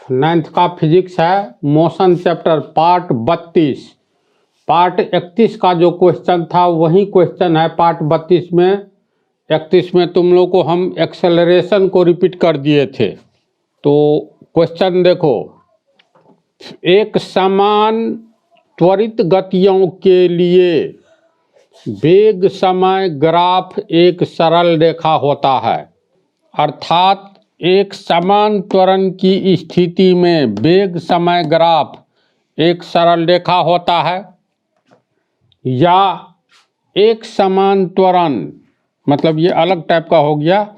9th का physics है, motion chapter part 32। Part 31 का जो क्वेश्चन था वही क्वेश्चन है पार्ट 32 में। 31 में तुम लोग को हम एक्सेलरेशन को रिपीट कर दिए थे। तो क्वेश्चन देखो, एक समान त्वरित गतियों के लिए वेग समय ग्राफ एक सरल रेखा होता है, अर्थात एक समान त्वरण की स्थिति में वेग समय ग्राफ एक सरल रेखा होता है, या एक समान त्वरण मतलब ये अलग टाइप का हो गया,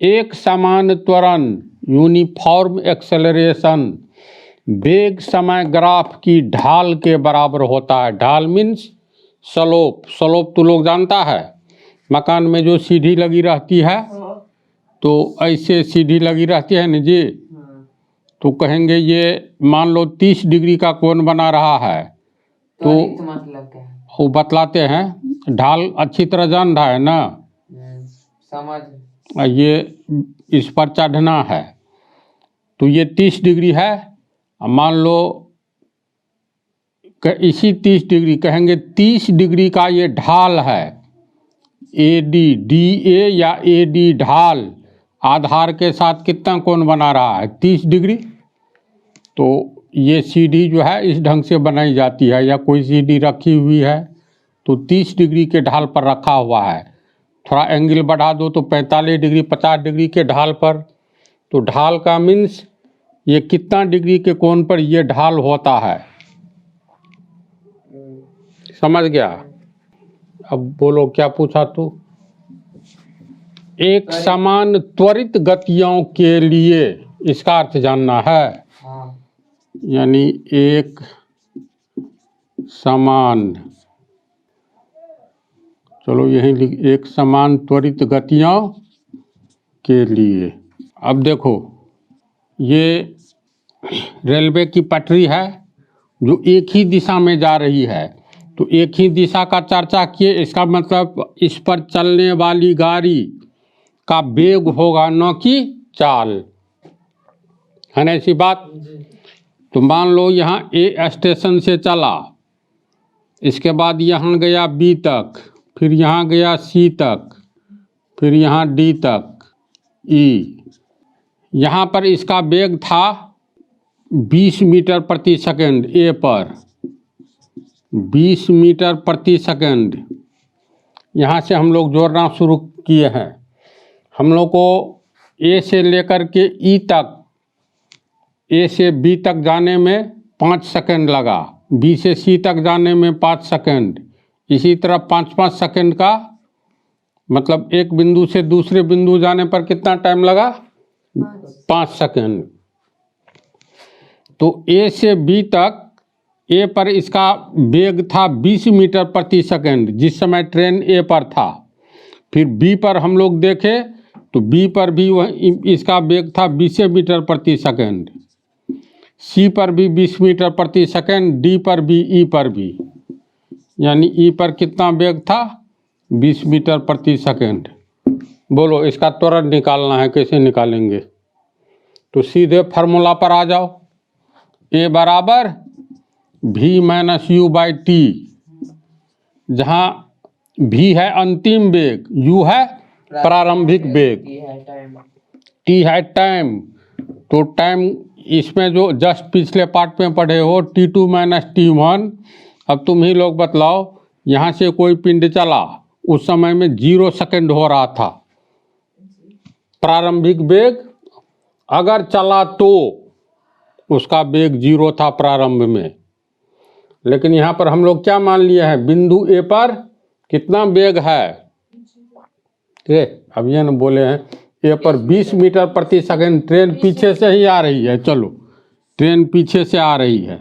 एक समान त्वरण यूनिफॉर्म एक्सेलरेशन वेग समय ग्राफ की ढाल के बराबर होता है। ढाल मीन्स स्लोप। स्लोप तो लोग जानता है, मकान में जो सीढ़ी लगी रहती है तो ऐसे सीढ़ी लगी रहती है ना जी, तो कहेंगे ये मान लो 30 डिग्री का कोण बना रहा है, तो वो बतलाते हैं। ढाल अच्छी तरह जान रहा है ना, समझ। ये इस पर चढ़ना है तो ये 30 डिग्री है, मान लो इसी 30 डिग्री कहेंगे 30 डिग्री का ये ढाल है, AD DA या AD ढाल आधार के साथ कितना कोण बना रहा है 30 डिग्री। तो ये सीढ़ी जो है इस ढंग से बनाई जाती है, या कोई सीढ़ी रखी हुई है तो 30 डिग्री के ढाल पर रखा हुआ है। थोड़ा एंगल बढ़ा दो तो 45 डिग्री 50 डिग्री के ढाल पर। तो ढाल का मीन्स ये कितना डिग्री के कोण पर ये ढाल होता है, समझ गया। अब बोलो क्या पूछा तू। एक समान त्वरित गतियों के लिए, इसका अर्थ जानना है। यानी एक समान, चलो यही लिख, एक समान त्वरित गतियों के लिए। अब देखो ये रेलवे की पटरी है जो एक ही दिशा में जा रही है, तो एक ही दिशा का चर्चा किए, इसका मतलब इस पर चलने वाली गाड़ी का वेग होगा न कि चाल, है ना ऐसी बात। तो मान लो यहाँ A स्टेशन से चला, इसके बाद यहाँ गया B तक, फिर यहाँ गया C तक, फिर यहाँ D तक E। यहाँ पर इसका वेग था 20 मीटर प्रति सेकंड A पर, 20 मीटर प्रति सेकंड। यहाँ से हम लोग जोड़ना शुरू किए हैं। हम लोग को A से लेकर के E तक, A से B तक जाने में 5 सेकंड लगा, B से C तक जाने में 5 सेकंड, इसी तरह 5-5 सेकंड का मतलब एक बिंदु से दूसरे बिंदु जाने पर कितना टाइम लगा, 5 सेकंड। तो A से B तक, A पर इसका वेग था 20 मीटर प्रति सेकंड जिस समय ट्रेन A पर था। फिर B पर हम लोग देखे तो B पर भी वह इसका वेग था 20 मीटर प्रति सेकंड, C पर भी 20 मीटर प्रति सेकंड, D पर भी, E पर भी। यानी E पर कितना वेग था, 20 मीटर प्रति सेकंड। बोलो इसका त्वरण निकालना है, कैसे निकालेंगे। तो सीधे फार्मूला पर आ जाओ, A बराबर V - U/T, जहाँ V है अंतिम वेग, U है प्रारंभिक वेग, T है टाइम। तो टाइम इसमें जो जस्ट पिछले पार्ट में पढ़े हो T2 - T1। अब तुम ही लोग बतलाओ, यहाँ से कोई पिंड चला, उस समय में 0 सेकंड हो रहा था प्रारंभिक वेग, अगर चला तो उसका वेग 0 था प्रारंभ में। लेकिन यहाँ पर हम लोग क्या मान लिए हैं, बिंदु A पर कितना वेग है, अब ये न बोले हैं A पर 20 मीटर प्रति सेकंड, ट्रेन पीछे से ही आ रही है, चलो ट्रेन पीछे से आ रही है,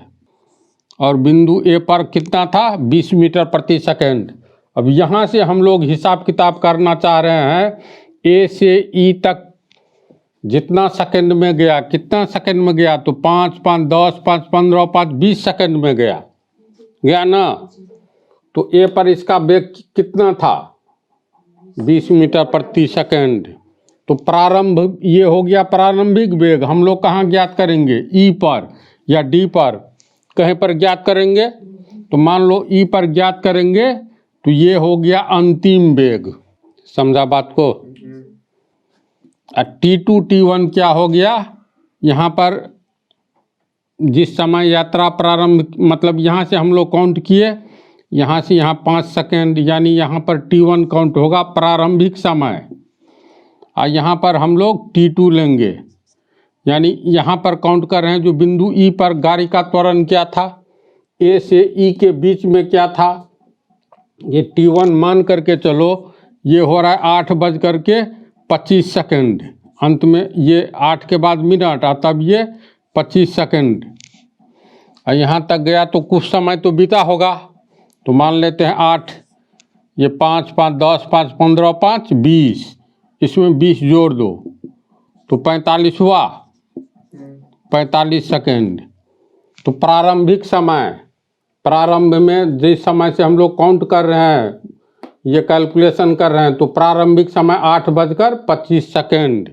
और बिंदु A पर कितना था 20 मीटर प्रति सेकंड। अब यहाँ से हम लोग हिसाब किताब करना चाह रहे हैं, A से E तक जितना सेकंड में गया, कितना सेकंड में गया, तो 5 - 5 10, 5 - 15, 5 20 सेकंड में गया ना। तो A पर इसका वेग कितना था, 20 मीटर प्रति सेकंड। तो प्रारंभ ये हो गया प्रारंभिक वेग। हम लोग कहाँ ज्ञात करेंगे? ई पर या डी पर, कहीं पर ज्ञात करेंगे। तो मान लो ई पर ज्ञात करेंगे तो ये हो गया अंतिम वेग। समझा बात को? T2 T1 क्या हो गया? यहाँ पर जिस समय यात्रा प्रारंभ, मतलब यहाँ से हम लोग काउंट किए, यहाँ से यहाँ 5 सेकेंड, यानी यहाँ पर T1 काउंट होगा प्रारंभिक समय। और यहाँ पर हम लोग T2 लेंगे, यानी यहाँ पर काउंट कर रहे हैं जो बिंदु E पर गाड़ी का त्वरण क्या था, A से E के बीच में क्या था, ये T1 मान करके चलो। ये हो रहा है 8:25 अंत में ये 8 के बाद मिनट, और तब ये 25 सेकंड। और यहाँ तक गया तो कुछ समय तो बीता होगा। तो मान लेते हैं 8, ये 5 5 10 5 15 5 20, इसमें 20 जोड़ दो तो 45 हुआ, 45 सेकंड। तो प्रारंभिक समय, प्रारंभ में जिस समय से हम लोग काउंट कर रहे हैं, ये कैलकुलेशन कर रहे हैं, तो प्रारंभिक समय 8:25।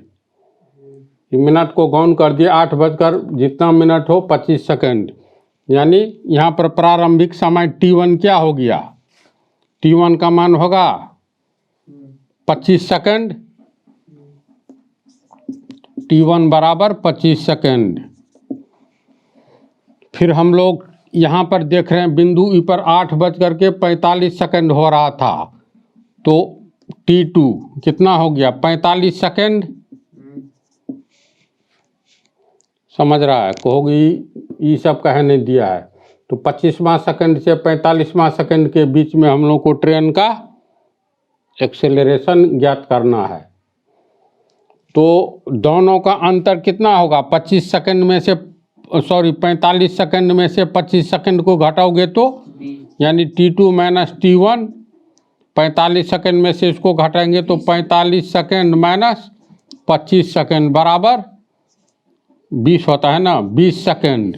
मिनट को गौन कर दिए, 8 बजकर जितना मिनट हो 25 सेकंड, यानी यहाँ पर प्रारंभिक समय T1 क्या हो गया? T1 का मान होगा 25 सेकंड। T1 बराबर 25 सेकंड। फिर हम लोग यहाँ पर देख रहे हैं बिंदु ई पर 8:45 हो रहा था, तो T2 कितना हो गया? 45 सेकंड। समझ रहा है? कहोगी ये सब कहे नहीं दिया है। तो 25वां सेकंड से 45वां सेकंड के बीच में हम लोग को ट्रेन का एक्सेलरेशन ज्ञात करना है। तो दोनों का अंतर कितना होगा? 25 सेकंड में से 45 सेकंड में से 25 सेकंड को घटाओगे तो, यानी T2 माइनस T1, 45 सेकंड में से इसको घटाएंगे तो 45 सेकंड माइनस 25 सेकंड बराबर 20 होता है ना, 20 सेकंड।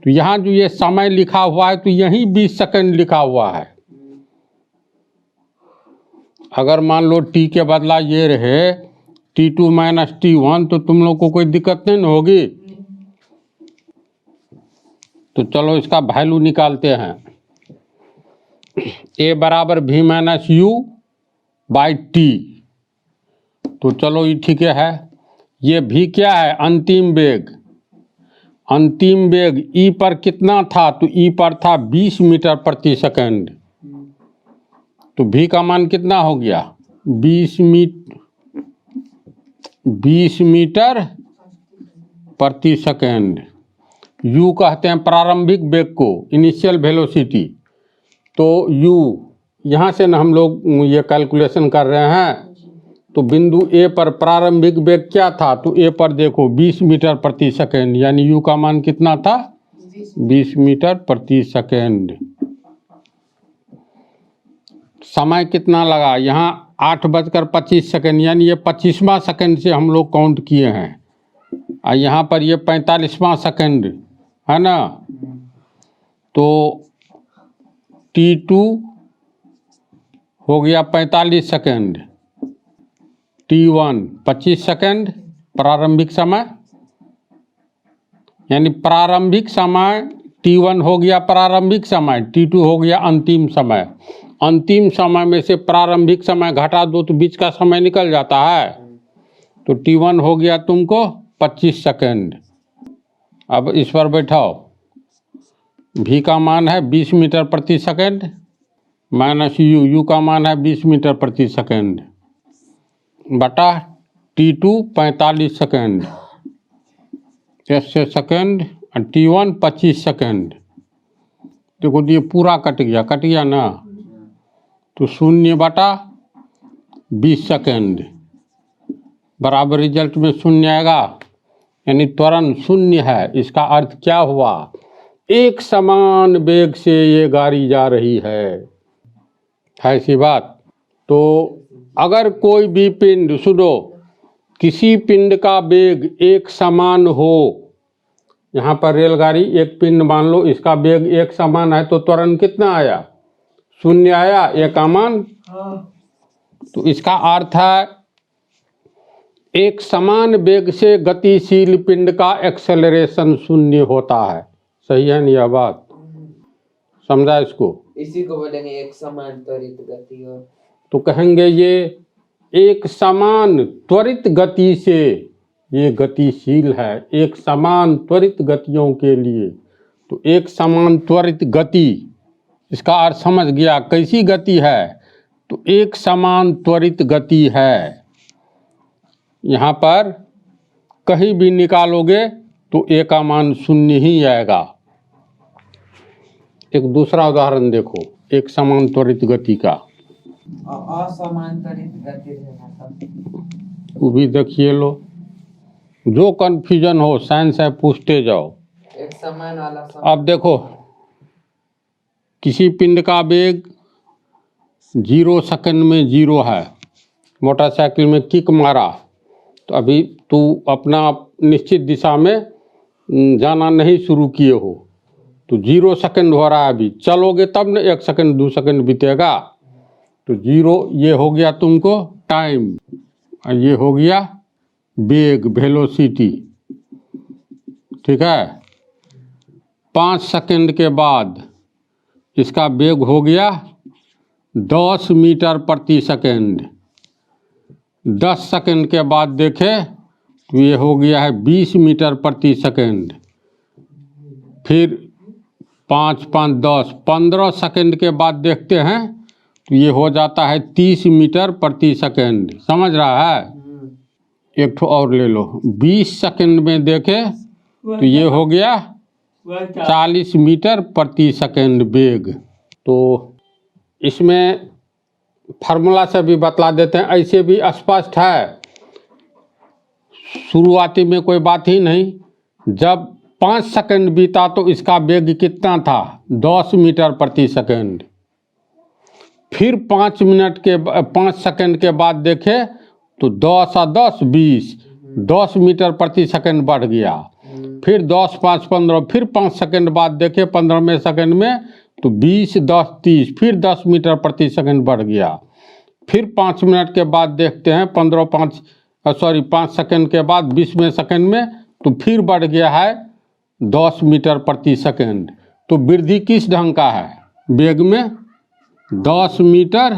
तो यहाँ जो ये समय लिखा हुआ है तो यही 20 सेकंड लिखा हुआ है। अगर मान लो T के बदला ये रहे T2 माइनस T1, तो तुम लोग को कोई दिक्कत नहीं ना होगी। तो चलो इसका वैल्यू निकालते हैं। A बराबर V minus U by T। तो चलो ये ठीक है। ये V क्या है? अंतिम वेग। अंतिम वेग E पर कितना था? तो E पर था 20 मीटर प्रति सेकंड। तो V का मान कितना हो गया? 20 मीटर प्रति सेकंड। U कहते हैं प्रारंभिक वेग को, इनिशियल वेलोसिटी। तो U यहाँ से ना हम लोग ये कैलकुलेशन कर रहे हैं। तो बिंदु A पर प्रारंभिक वेग क्या था? तो A पर देखो 20 मीटर प्रति सेकंड, यानी U का मान कितना था? 20 मीटर प्रति सेकंड। समय कितना लगा? यहाँ 8:25, यानी ये 25वां सेकंड से हम लोग काउंट किए हैं, और यहाँ पर ये 45वां सेकंड है ना। तो T2 हो गया 45 सेकंड, T1 25 सेकंड प्रारंभिक समय, यानी प्रारंभिक समय T1 हो गया प्रारंभिक समय, T2 हो गया अंतिम समय। अंतिम समय में से प्रारंभिक समय घटा दो तो बीच का समय निकल जाता है। तो T1 हो गया तुमको 25 सेकंड। अब इस पर बैठाओ। V का मान है 20 मीटर प्रति सेकंड माइनस U का मान है 20 मीटर प्रति सेकंड बटा T2 45 सेकंड, S से सेकंड, और T1 25 सेकंड। देखो ये पूरा कट गया ना। तो 0/20 सेकंड बराबर रिजल्ट में 0 आएगा, यानी त्वरण 0 है। इसका अर्थ क्या हुआ? एक समान वेग से ये गाड़ी जा रही है ऐसी बात। तो अगर कोई भी पिंड, सुनो, किसी पिंड का वेग एक समान हो, यहाँ पर रेलगाड़ी एक पिंड मान लो, इसका वेग एक समान है, तो त्वरण कितना आया? 0 आया, एक का मान। तो इसका अर्थ है एक समान वेग से गतिशील पिंड का एक्सेलरेशन 0 होता है। सही है ना यह बात? समझा इसको? इसी को बोलेंगे एक समान त्वरित गति। और तो कहेंगे ये एक समान त्वरित गति से ये गतिशील है, एक समान त्वरित गतियों के लिए। तो एक समान त्वरित गति, इसका अर्थ समझ गया कैसी गति है? तो एक समान त्वरित गति है। यहाँ पर कहीं भी निकालोगे तो ए का मान 0 ही आएगा। एक दूसरा उदाहरण देखो एक समान त्वरित गति का। असमान त्वरित गति रहना तब वो भी देखिए लो, जो कन्फ्यूजन हो साइंस है पूछते जाओ। एक समान वाला समान। अब देखो किसी पिंड का वेग 0 सेकंड में 0 है, मोटरसाइकिल में किक मारा तो अभी तू अपना निश्चित दिशा में जाना नहीं शुरू किए हो तो 0 सेकंड हो रहा है, अभी चलोगे तब न 1 सेकंड 2 सेकंड बीतेगा। तो 0 ये हो गया तुमको टाइम और ये हो गया वेग वेलोसिटी, ठीक है। 5 सेकंड के बाद इसका वेग हो गया 10 मीटर प्रति सेकंड। 10 सेकंड के बाद देखें तो ये हो गया है 20 मीटर प्रति सेकंड। फिर 5 5 10 15 सेकंड के बाद देखते हैं तो ये हो जाता है 30 मीटर प्रति सेकंड। समझ रहा है? एक ठो और ले लो, 20 सेकंड में देखें तो ये हो गया 40 मीटर प्रति सेकंड वेग। तो इसमें फार्मूला से भी बतला देते हैं, ऐसे भी स्पष्ट है, शुरुआती में कोई बात ही नहीं। जब 5 सेकंड बीता तो इसका वेग कितना था? 10 मीटर प्रति सेकंड। फिर 5 सेकंड के बाद देखे तो 10 और 10 20, 10 मीटर प्रति सेकंड बढ़ गया। फिर 10 5 15, फिर 5 सेकंड बाद देखे 15वें सेकंड में तो 20 10 30, फिर 10 मीटर प्रति सेकंड बढ़ गया। फिर 5 मिनट के बाद देखते हैं 5 सेकंड के बाद 20वें सेकंड में तो फिर बढ़ गया है 10 मीटर प्रति सेकंड। तो वृद्धि किस ढंग का है? वेग में 10 मीटर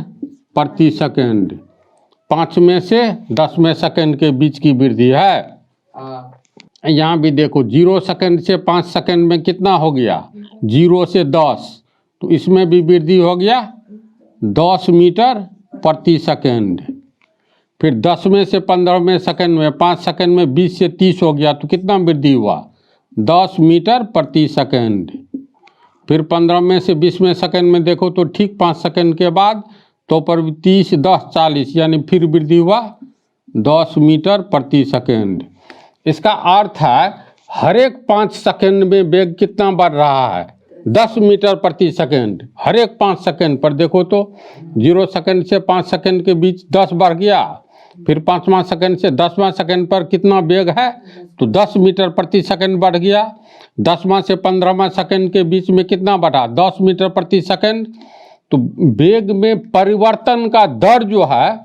प्रति सेकंड। 5 में से 10वें सेकंड के बीच की वृद्धि है। यहाँ भी देखो 0 सेकंड से 5 सेकंड में कितना हो गया? 0 से 10, तो इसमें भी वृद्धि हो गया 10 मीटर प्रति सेकंड। फिर 10 में से 15वें सेकंड में 5 सेकंड में 20 से 30 हो गया तो कितना वृद्धि हुआ? 10 मीटर प्रति सेकंड। फिर 15 में से 20वें सेकंड में देखो तो ठीक 5 सेकंड के बाद तो पर 30 10 40 यानी फिर वृद्धि हुआ 10 मीटर प्रति सेकंड। इसका अर्थ है हर एक 5 सेकंड में वेग कितना बढ़ रहा है? 10 मीटर प्रति सेकंड। हर एक 5 सेकंड पर देखो तो 0 सेकंड से 5 सेकंड के बीच 10 बढ़ गया। फिर 5वां सेकंड से 10वां सेकंड पर कितना वेग है? तो 10 मीटर प्रति सेकंड बढ़ गया। 10वां से 15वां सेकंड के बीच में कितना बढ़ा? 10 मीटर प्रति सेकंड। तो वेग में परिवर्तन का दर जो है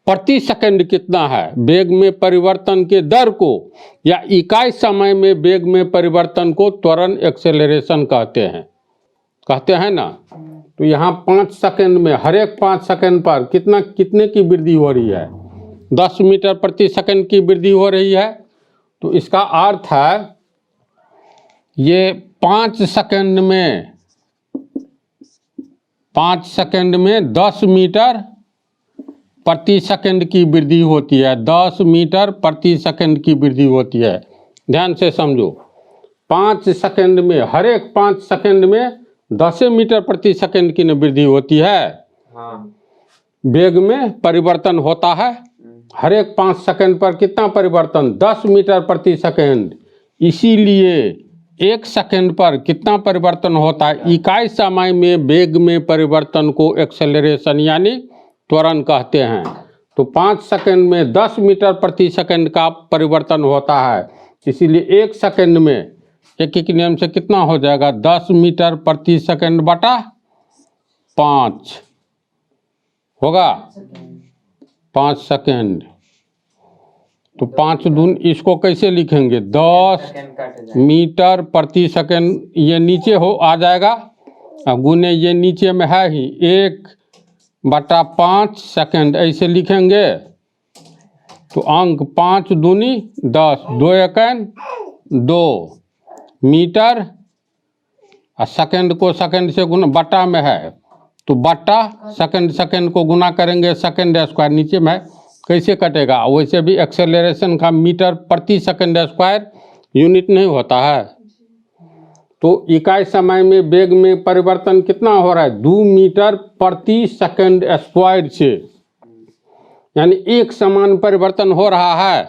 प्रति सेकंड कितना है? वेग में परिवर्तन के दर को या इकाई समय में वेग में परिवर्तन को त्वरण एक्सेलरेशन कहते हैं ना। तो यहाँ 5 सेकंड में हर एक 5 सेकंड पर कितने की वृद्धि हो रही है? 10 मीटर प्रति सेकंड की वृद्धि हो रही है। तो इसका अर्थ है ये 5 सेकंड में 10 मीटर प्रति सेकंड की वृद्धि होती है। 10 मीटर प्रति सेकंड की वृद्धि होती है। ध्यान से समझो, 5 सेकंड में हर एक 5 सेकंड में 10 मीटर प्रति सेकंड की वृद्धि होती है। वेग में परिवर्तन होता है। हर एक 5 सेकंड पर कितना परिवर्तन? 10 मीटर प्रति सेकंड। इसीलिए 1 सेकंड पर कितना परिवर्तन होता है? इकाई समय में वेग में परिवर्तन को एक्सेलरेशन यानी त्वरण कहते हैं। तो 5 सेकंड में 10 मीटर प्रति सेकंड का परिवर्तन होता है। इसीलिए 1 सेकंड में एक नियम से कितना हो जाएगा? 10 मीटर प्रति सेकंड बटा 5 होगा 5 सेकंड। तो 5 दून इसको कैसे लिखेंगे? 10 सेकंड कट जाए। मीटर प्रति सेकंड, ये नीचे हो आ जाएगा, अब गुने ये नीचे में है ही 1/5 सेकंड ऐसे लिखेंगे। तो अंक 5 दूनी 10, 2 एकन 2 मीटर, और सेकंड को सेकंड से गुना बटा में है तो बटा सेकंड, सेकंड को गुना करेंगे सेकंड स्क्वायर, नीचे में है कैसे कटेगा? वैसे भी एक्सेलरेशन का मीटर प्रति सेकंड स्क्वायर यूनिट नहीं होता है। तो इकाई समय में वेग में परिवर्तन कितना हो रहा है? 2 मीटर प्रति सेकंड स्क्वायर से, यानी एक समान परिवर्तन हो रहा है।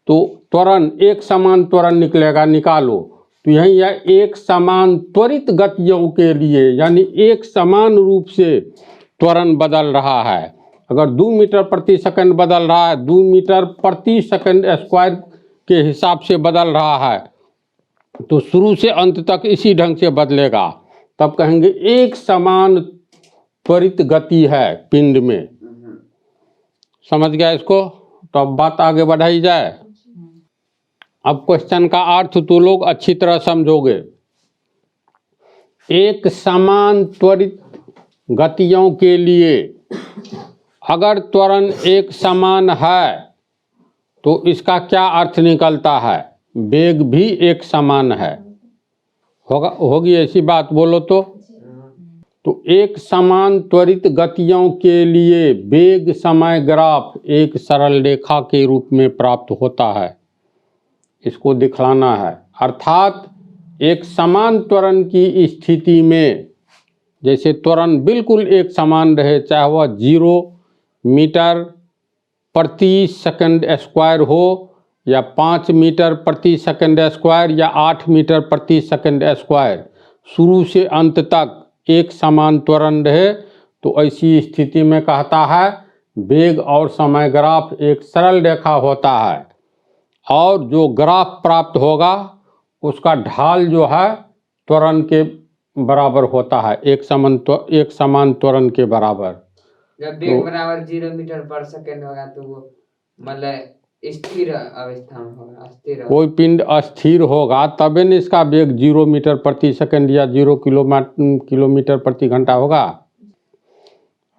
तो त्वरण, एक समान त्वरण निकलेगा, निकालो। तो यही है एक समान त्वरित गतियों के लिए, यानी एक समान रूप से त्वरण बदल रहा है। अगर 2 मीटर प्रति सेकंड बदल रहा है, 2 मीटर प्रति सेकंड स्क्वायर के हिसाब से बदल रहा है, तो शुरू से अंत तक इसी ढंग से बदलेगा, तब कहेंगे एक समान त्वरित गति है पिंड में। समझ गया इसको? तो अब बात आगे बढ़ाई जाए। अब क्वेश्चन का अर्थ तो लोग अच्छी तरह समझोगे। एक समान त्वरित गतियों के लिए अगर त्वरण एक समान है तो इसका क्या अर्थ निकलता है? वेग भी एक समान है। होगी ऐसी बात? बोलो तो एक समान त्वरित गतियों के लिए वेग समय ग्राफ एक सरल रेखा के रूप में प्राप्त होता है। इसको दिखलाना है। अर्थात एक समान त्वरण की स्थिति में, जैसे त्वरण बिल्कुल एक समान रहे, चाहे वह 0 मीटर प्रति सेकंड स्क्वायर हो या 5 मीटर प्रति सेकंड स्क्वायर या 8 मीटर प्रति सेकंड स्क्वायर, शुरू से अंत तक एक समान त्वरण रहे, तो ऐसी स्थिति में कहता है वेग और समय ग्राफ एक सरल रेखा होता है, और जो ग्राफ प्राप्त होगा उसका ढाल जो है त्वरण के बराबर होता है, एक समान त्वरण के बराबर। जब वेग बराबर 0 मीटर पर सेकंड होगा तो वो मतलब स्थिर अवस्था में होगा, अस्थिर। कोई पिंड अस्थिर होगा तबे न इसका वेग 0 मीटर प्रति सेकंड या 0 किलोमीटर प्रति घंटा होगा।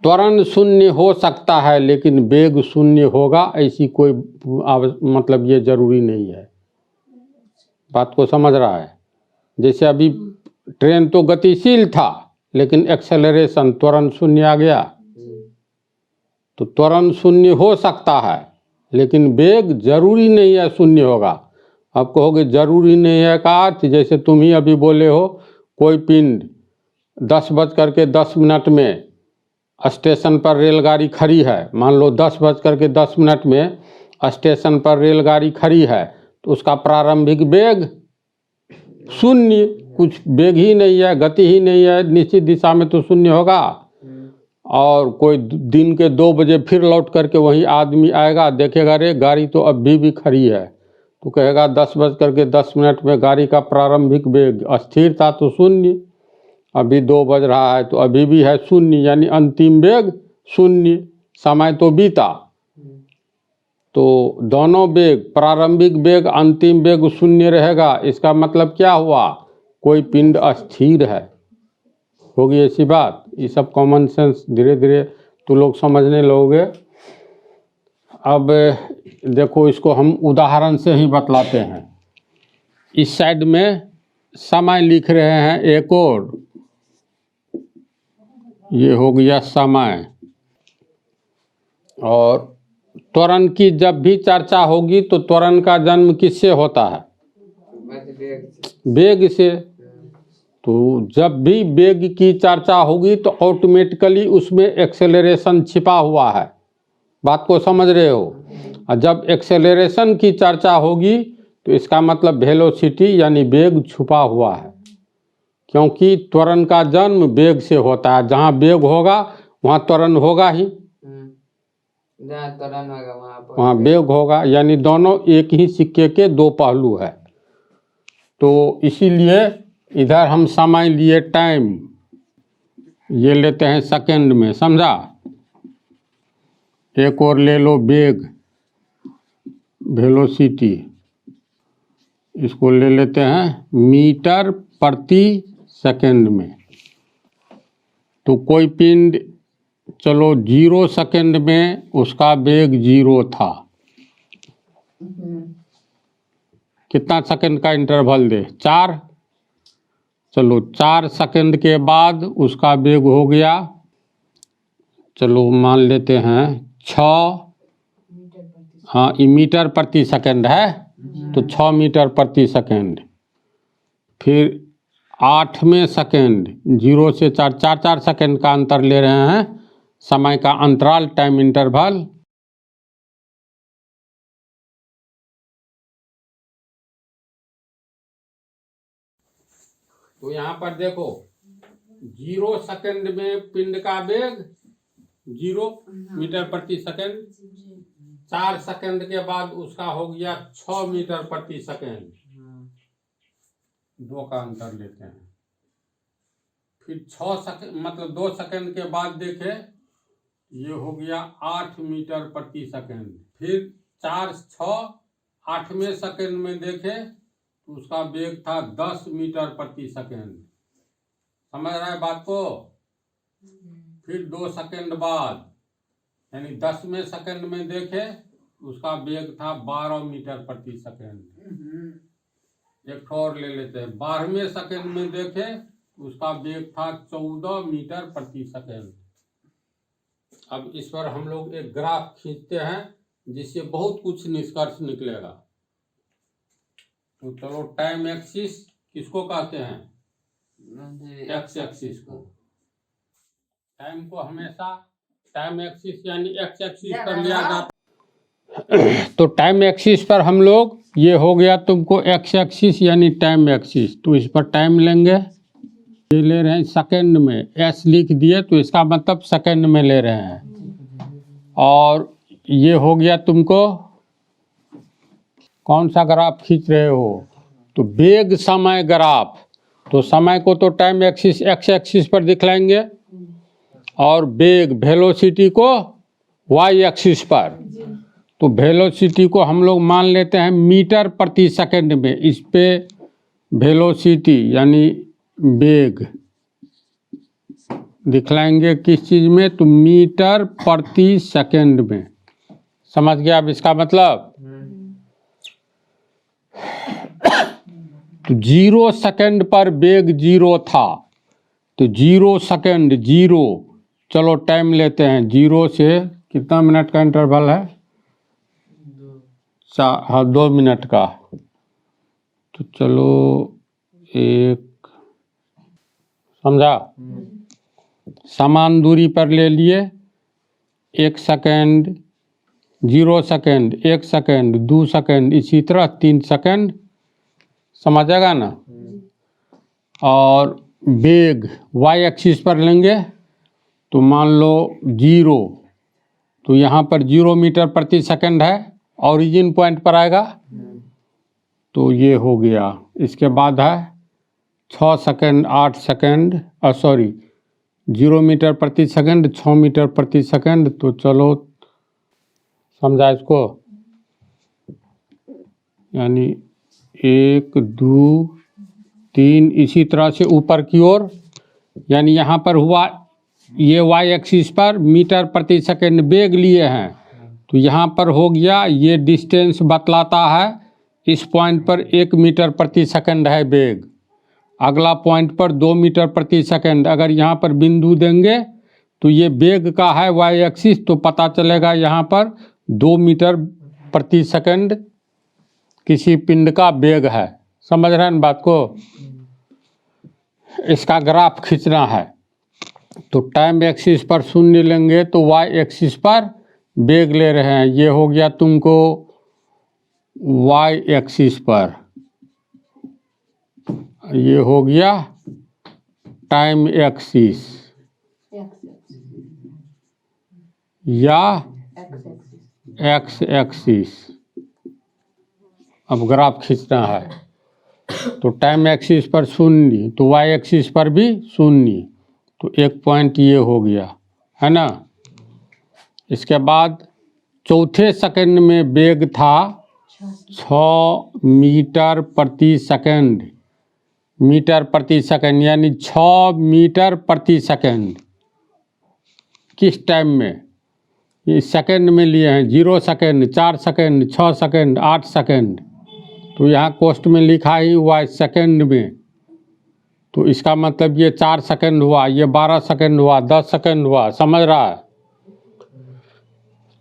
त्वरण शून्य हो सकता है लेकिन वेग शून्य होगा, ऐसी कोई मतलब ये जरूरी नहीं है। बात को समझ रहा है? जैसे अभी ट्रेन तो गतिशील था लेकिन एक्सेलरेशन त्वरण शून्य आ गया, तो त्वरण शून्य हो सकता है लेकिन वेग जरूरी नहीं है शून्य होगा। अब कहोगे जरूरी नहीं है का अर्थ, जैसे तुम ही अभी बोले हो कोई पिंड 10:10 में स्टेशन पर रेलगाड़ी खड़ी है, मान लो 10:10 में स्टेशन पर रेलगाड़ी खड़ी है, तो उसका प्रारंभिक वेग शून्य, कुछ वेग ही नहीं है, गति ही नहीं है, निश्चित दिशा में तो शून्य होगा। और कोई दिन के 2 बजे फिर लौट करके वही आदमी आएगा, देखेगा रे गाड़ी तो अभी भी खड़ी है, तो कहेगा 10:10 में गाड़ी का प्रारंभिक वेग स्थिर था तो शून्य, अभी 2 बज रहा है तो अभी भी है शून्य, यानी अंतिम वेग शून्य, समय तो बीता। तो दोनों वेग, प्रारंभिक वेग अंतिम वेग शून्य रहेगा। इसका मतलब क्या हुआ? कोई पिंड अस्थिर है। होगी ऐसी बात? ये सब कॉमन सेंस धीरे धीरे तो लोग समझने लगोगे। अब देखो इसको हम उदाहरण से ही बतलाते हैं। इस साइड में समय लिख रहे हैं एक और, ये हो गया समय। और त्वरण की जब भी चर्चा होगी तो त्वरण का जन्म किससे होता है? वेग से। तो जब भी वेग की चर्चा होगी तो ऑटोमेटिकली उसमें एक्सेलरेशन छिपा हुआ है। बात को समझ रहे हो? और जब एक्सेलरेशन की चर्चा होगी तो इसका मतलब वेलोसिटी यानी वेग छुपा हुआ है, क्योंकि त्वरण का जन्म वेग से होता है। जहाँ वेग होगा वहाँ त्वरण होगा ही, जहाँ त्वरण होगा वहाँ वेग होगा, यानी दोनों एक ही सिक्के के 2 पहलू है। तो इसीलिए इधर हम समय लिए टाइम, ये लेते हैं सेकंड में, समझा? एक और ले लो वेग, वेलोसिटी, इसको ले लेते हैं मीटर प्रति सेकंड में। तो कोई पिंड, चलो 0 सेकंड में उसका वेग 0 था, कितना सेकंड का इंटरवल दे? 4। चलो 4 सेकंड के बाद उसका वेग हो गया, चलो मान लेते हैं 6, हाँ मीटर प्रति सेकंड है, तो 6 मीटर प्रति सेकंड। फिर 8वें सेकंड 0 से 4, 4 सेकंड का अंतर ले रहे हैं, समय का अंतराल, टाइम इंटरवल। तो यहाँ पर देखो 0 सेकंड में पिंड का वेग 0 मीटर प्रति सेकंड, 4 सेकंड के बाद उसका हो गया 6 मीटर प्रति सेकंड, 2 का अंतर लेते हैं। फिर 6 सेकंड मतलब 2 सेकंड के बाद देखे, ये हो गया 8 मीटर प्रति सेकंड। फिर 4, 6, 8वें सेकंड में देखे तो उसका वेग था 10 मीटर प्रति सेकंड। समझ रहा है बात को? फिर 2 सेकंड बाद यानी 10वें सेकंड में देखे उसका वेग था 12 मीटर प्रति सेकंड। एक और ले लेते हैं, 12वें सेकंड में देखे उसका वेग था 14 मीटर प्रति सेकंड। अब इस पर हम लोग एक ग्राफ खींचते हैं जिससे बहुत कुछ निष्कर्ष निकलेगा। तो चलो टाइम एक्सिस किसको कहते हैं? एक्स एक्सिस को। टाइम को हमेशा टाइम एक्सिस यानी एक्स एक्सिस पर लिया जाता। तो टाइम एक्सिस पर हम लोग, ये हो गया तुमको एक्स एक्सिस यानी टाइम एक्सिस, तो इस पर टाइम लेंगे, ये ले रहे हैं सेकंड में, एस लिख दिए तो इसका मतलब सेकंड में ले रहे हैं। और ये हो गया तुमको, कौन सा ग्राफ खींच रहे हो? तो वेग समय ग्राफ। तो समय को तो टाइम एक्सिस एक्स एक्सिस पर दिखलाएंगे और वेग वेलोसिटी को वाई एक्सिस पर। तो वेलोसिटी को हम लोग मान लेते हैं मीटर प्रति सेकंड में, इस पे वेलोसिटी यानी वेग दिखलाएंगे किस चीज़ में? तो मीटर प्रति सेकंड में। समझ गया अब इसका मतलब? तो 0 सेकंड पर वेग 0 था, तो 0 सेकंड 0, चलो टाइम लेते हैं 0 से कितना मिनट का इंटरवल है? 2 मिनट का। तो चलो एक, समझा? समान दूरी पर ले लिए, 1 सेकंड, 0 सेकंड, 1 सेकंड, 2 सेकंड, इसी तरह 3 सेकंड। समझेगा ना? और वेग वाई एक्सिस पर लेंगे तो मान लो 0, तो यहाँ पर 0 मीटर प्रति सेकंड है, ओरिजिन पॉइंट पर आएगा, तो ये हो गया। इसके बाद है 6 सेकंड, 8 सेकंड, 0 मीटर प्रति सेकंड, 6 मीटर प्रति सेकंड। तो चलो समझा इसको? यानी 1, 2, 3, इसी तरह से ऊपर की ओर, यानी यहाँ पर हुआ ये वाई एक्सिस पर मीटर प्रति सेकंड वेग लिए हैं, तो यहाँ पर हो गया, ये डिस्टेंस बतलाता है, इस पॉइंट पर 1 मीटर प्रति सेकंड है वेग, अगला पॉइंट पर 2 मीटर प्रति सेकंड। अगर यहाँ पर बिंदु देंगे तो ये वेग का है वाई एक्सिस, तो पता चलेगा यहाँ पर 2 मीटर प्रति सेकंड किसी पिंड का वेग है। समझ रहे हैं बात को? इसका ग्राफ खींचना है तो टाइम एक्सिस पर 0 लेंगे, तो वाई एक्सिस पर वेग ले रहे हैं, ये हो गया तुमको वाई एक्सिस पर, ये हो गया टाइम एक्सिस या एक्स एक्सिस। अब ग्राफ खींचना है तो टाइम एक्सिस पर 0, तो वाई एक्सिस पर भी 0, तो एक पॉइंट ये हो गया, है ना? इसके बाद चौथे सेकंड में वेग था 6 मीटर प्रति सेकंड, मीटर प्रति सेकंड यानी 6 मीटर प्रति सेकंड। किस टाइम में? ये सेकंड में लिए हैं, 0 सेकंड, 4 सेकंड, 6 सेकंड, 8 सेकंड। तो यहाँ कोष्ट में लिखा ही हुआ है सेकंड में, तो इसका मतलब ये 4 सेकंड हुआ, ये 12 सेकंड हुआ, 10 सेकंड हुआ, समझ रहा है?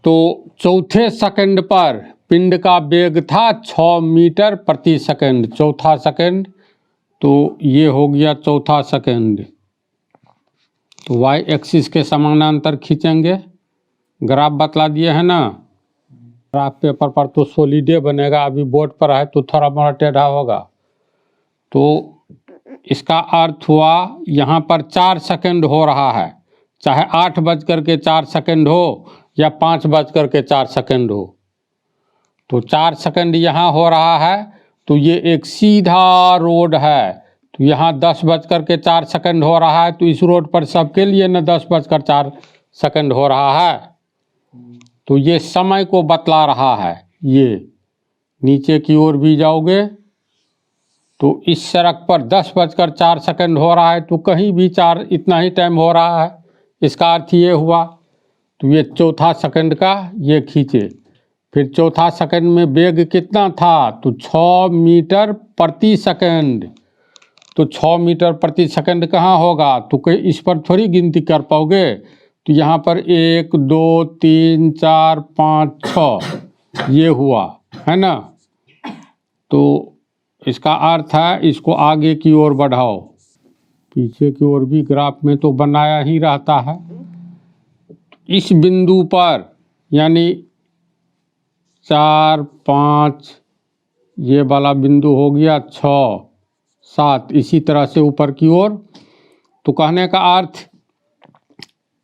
तो चौथे सेकंड पर पिंड का वेग था 6 मीटर प्रति सेकंड, चौथा सेकंड, तो ये हो गया चौथा सेकंड। तो वाई एक्सिस के समानांतर खींचेंगे, ग्राफ बतला दिए हैं ना। ग्राफ पेपर पर तो सॉलिडे बनेगा, अभी बोर्ड पर है तो थोड़ा मोड़ा टेढ़ा होगा। तो इसका अर्थ हुआ यहाँ पर 4 सेकंड हो रहा है, चाहे 8:04 सेकंड हो या 5:04 सेकंड हो। तो 4 सेकंड यहाँ हो रहा है, तो ये एक सीधा रोड है। तो यहाँ 10:04 सेकंड हो रहा है, तो इस रोड पर सबके लिए न 10:04 सेकंड हो रहा है। तो ये समय को बतला रहा है। ये नीचे की ओर भी जाओगे तो इस सड़क पर 10:04 सेकंड हो रहा है, तो कहीं भी 4 इतना ही टाइम हो रहा है। इसका अर्थ ये हुआ। तो ये चौथा सेकंड का ये खींचे, फिर चौथा सेकंड में वेग कितना था? तो 6 मीटर प्रति सेकंड। तो 6 मीटर प्रति सेकंड कहाँ होगा? तो कहीं इस पर थोड़ी गिनती कर पाओगे। तो यहाँ पर 1 2 3 4 5 6 ये हुआ है ना। तो इसका अर्थ है इसको आगे की ओर बढ़ाओ, पीछे की ओर भी ग्राफ में तो बनाया ही रहता है। इस बिंदु पर यानी 4 5 ये वाला बिंदु हो गया, 6 7 इसी तरह से ऊपर की ओर। तो कहने का अर्थ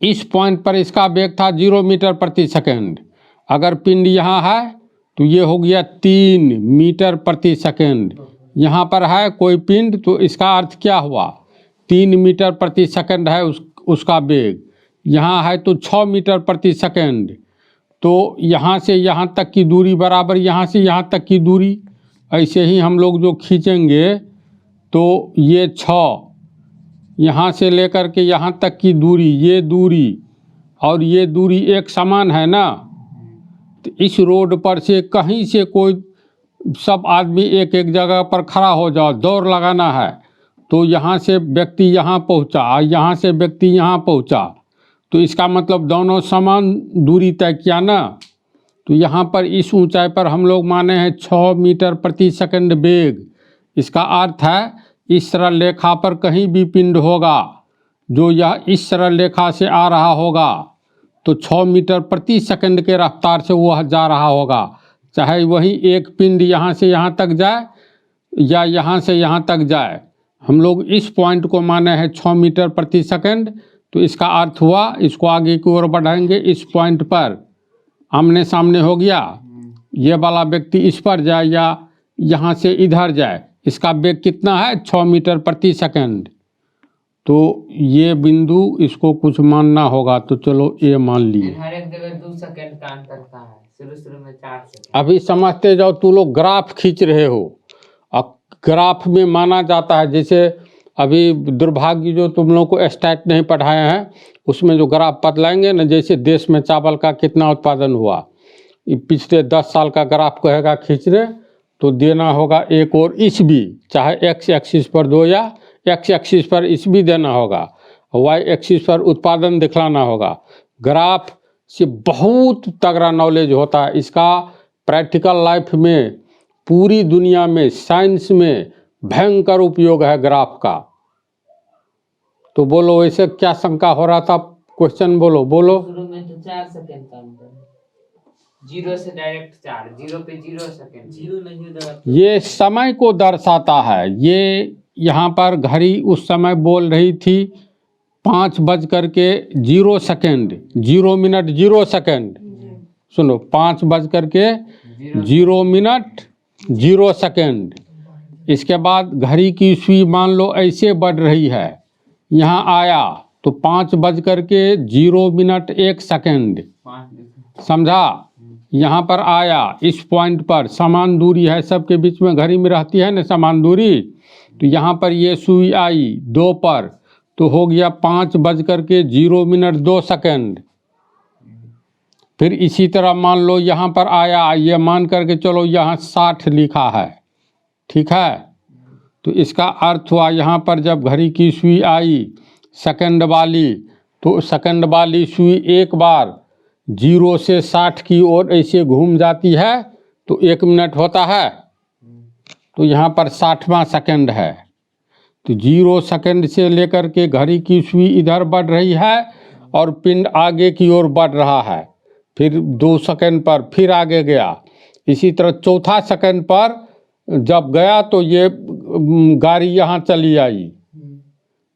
इस पॉइंट पर इसका वेग था 0 मीटर प्रति सेकंड। अगर पिंड यहाँ है तो ये हो गया 3 मीटर प्रति सेकंड। यहाँ पर है कोई पिंड, तो इसका अर्थ क्या हुआ? 3 मीटर प्रति सेकंड है उसका वेग। यहाँ है तो 6 मीटर प्रति सेकंड। तो यहाँ से यहाँ तक की दूरी बराबर यहाँ से यहाँ तक की दूरी। ऐसे ही हम लोग जो खींचेंगे तो ये 6 यहाँ से लेकर के यहाँ तक की दूरी, ये दूरी और ये दूरी एक समान है ना। तो इस रोड पर से कहीं से कोई सब आदमी एक एक जगह पर खड़ा हो जाओ, दौड़ लगाना है। तो यहाँ से व्यक्ति यहाँ पहुँचा और यहाँ से व्यक्ति यहाँ पहुँचा, तो इसका मतलब दोनों समान दूरी तय किया ना। तो यहाँ पर इस ऊंचाई पर हम लोग माने हैं 6 मीटर प्रति सेकंड वेग। इसका अर्थ है इस सरल रेखा पर कहीं भी पिंड होगा जो यह इस सरल रेखा से आ रहा होगा, तो 6 मीटर प्रति सेकंड के रफ्तार से वह जा रहा होगा। चाहे वही एक पिंड यहाँ से यहाँ तक जाए या यहाँ से यहाँ तक जाए। हम लोग इस पॉइंट को माने हैं 6 मीटर प्रति सेकंड। तो इसका अर्थ हुआ इसको आगे की ओर बढ़ाएंगे, इस पॉइंट पर आमने सामने हो गया। ये वाला व्यक्ति इस पर जाए या यहाँ से इधर जाए, इसका वेग कितना है? 6 मीटर प्रति सेकंड। तो ये बिंदु इसको कुछ मानना होगा, तो चलो ये मान लिए। हर एक जगह 2 सेकंड का अंतर था, शुरू में 4 सेकंड। अभी समझते जाओ, तू लोग ग्राफ खींच रहे हो और ग्राफ में माना जाता है। जैसे अभी दुर्भाग्य जो तुम लोग को स्टैट नहीं पढ़ाए हैं, उसमें जो ग्राफ बतलाएंगे ना, जैसे देश में चावल का कितना उत्पादन हुआ, पिछले 10 साल का ग्राफ कहेगा खींचने, तो देना होगा एक और ईस्वी, चाहे एक्स एक्सिस पर दो या एक्स एक्सिस पर ईस्वी देना होगा, वाई एक्सिस पर उत्पादन दिखलाना होगा। ग्राफ से बहुत तगड़ा नॉलेज होता है इसका। प्रैक्टिकल लाइफ में पूरी दुनिया में साइंस में भयंकर उपयोग है ग्राफ का। तो बोलो ऐसे क्या शंका हो रहा था? क्वेश्चन बोलो। शुरू में तो 4 सेकंड का अंतर, 0 से डायरेक्ट 4, 0 पे 0 सेकंड, 0 नहीं। ये समय को दर्शाता है। ये यहाँ पर घड़ी उस समय बोल रही थी 5:0 सेकंड, 0 मिनट 0 सेकंड। सुनो, 5:0 मिनट 0 सेकंड। इसके बाद घड़ी की सुई मान लो ऐसे बढ़ रही है, यहाँ आया तो 5:0 मिनट 1 सेकंड, समझा? यहाँ पर आया, इस पॉइंट पर समान दूरी है, सबके बीच में घड़ी में रहती है ना समान दूरी, तो यहाँ पर ये सुई आई 2 पर, तो हो गया 5:02 फिर इसी तरह मान लो यहाँ पर आया, ये मान करके चलो यहाँ 60 लिखा है, ठीक है। तो इसका अर्थ हुआ यहाँ पर जब घड़ी की सुई आई सेकंड वाली, तो सेकंड वाली सुई एक बार 0 से 60 की ओर ऐसे घूम जाती है तो 1 मिनट होता है, तो यहाँ पर 60वां सेकंड है। तो 0 सेकंड से लेकर के घड़ी की सुई इधर बढ़ रही है और पिंड आगे की ओर बढ़ रहा है, फिर 2 सेकंड पर फिर आगे गया। इसी तरह चौथा सेकंड पर जब गया तो ये गाड़ी यहाँ चली आई,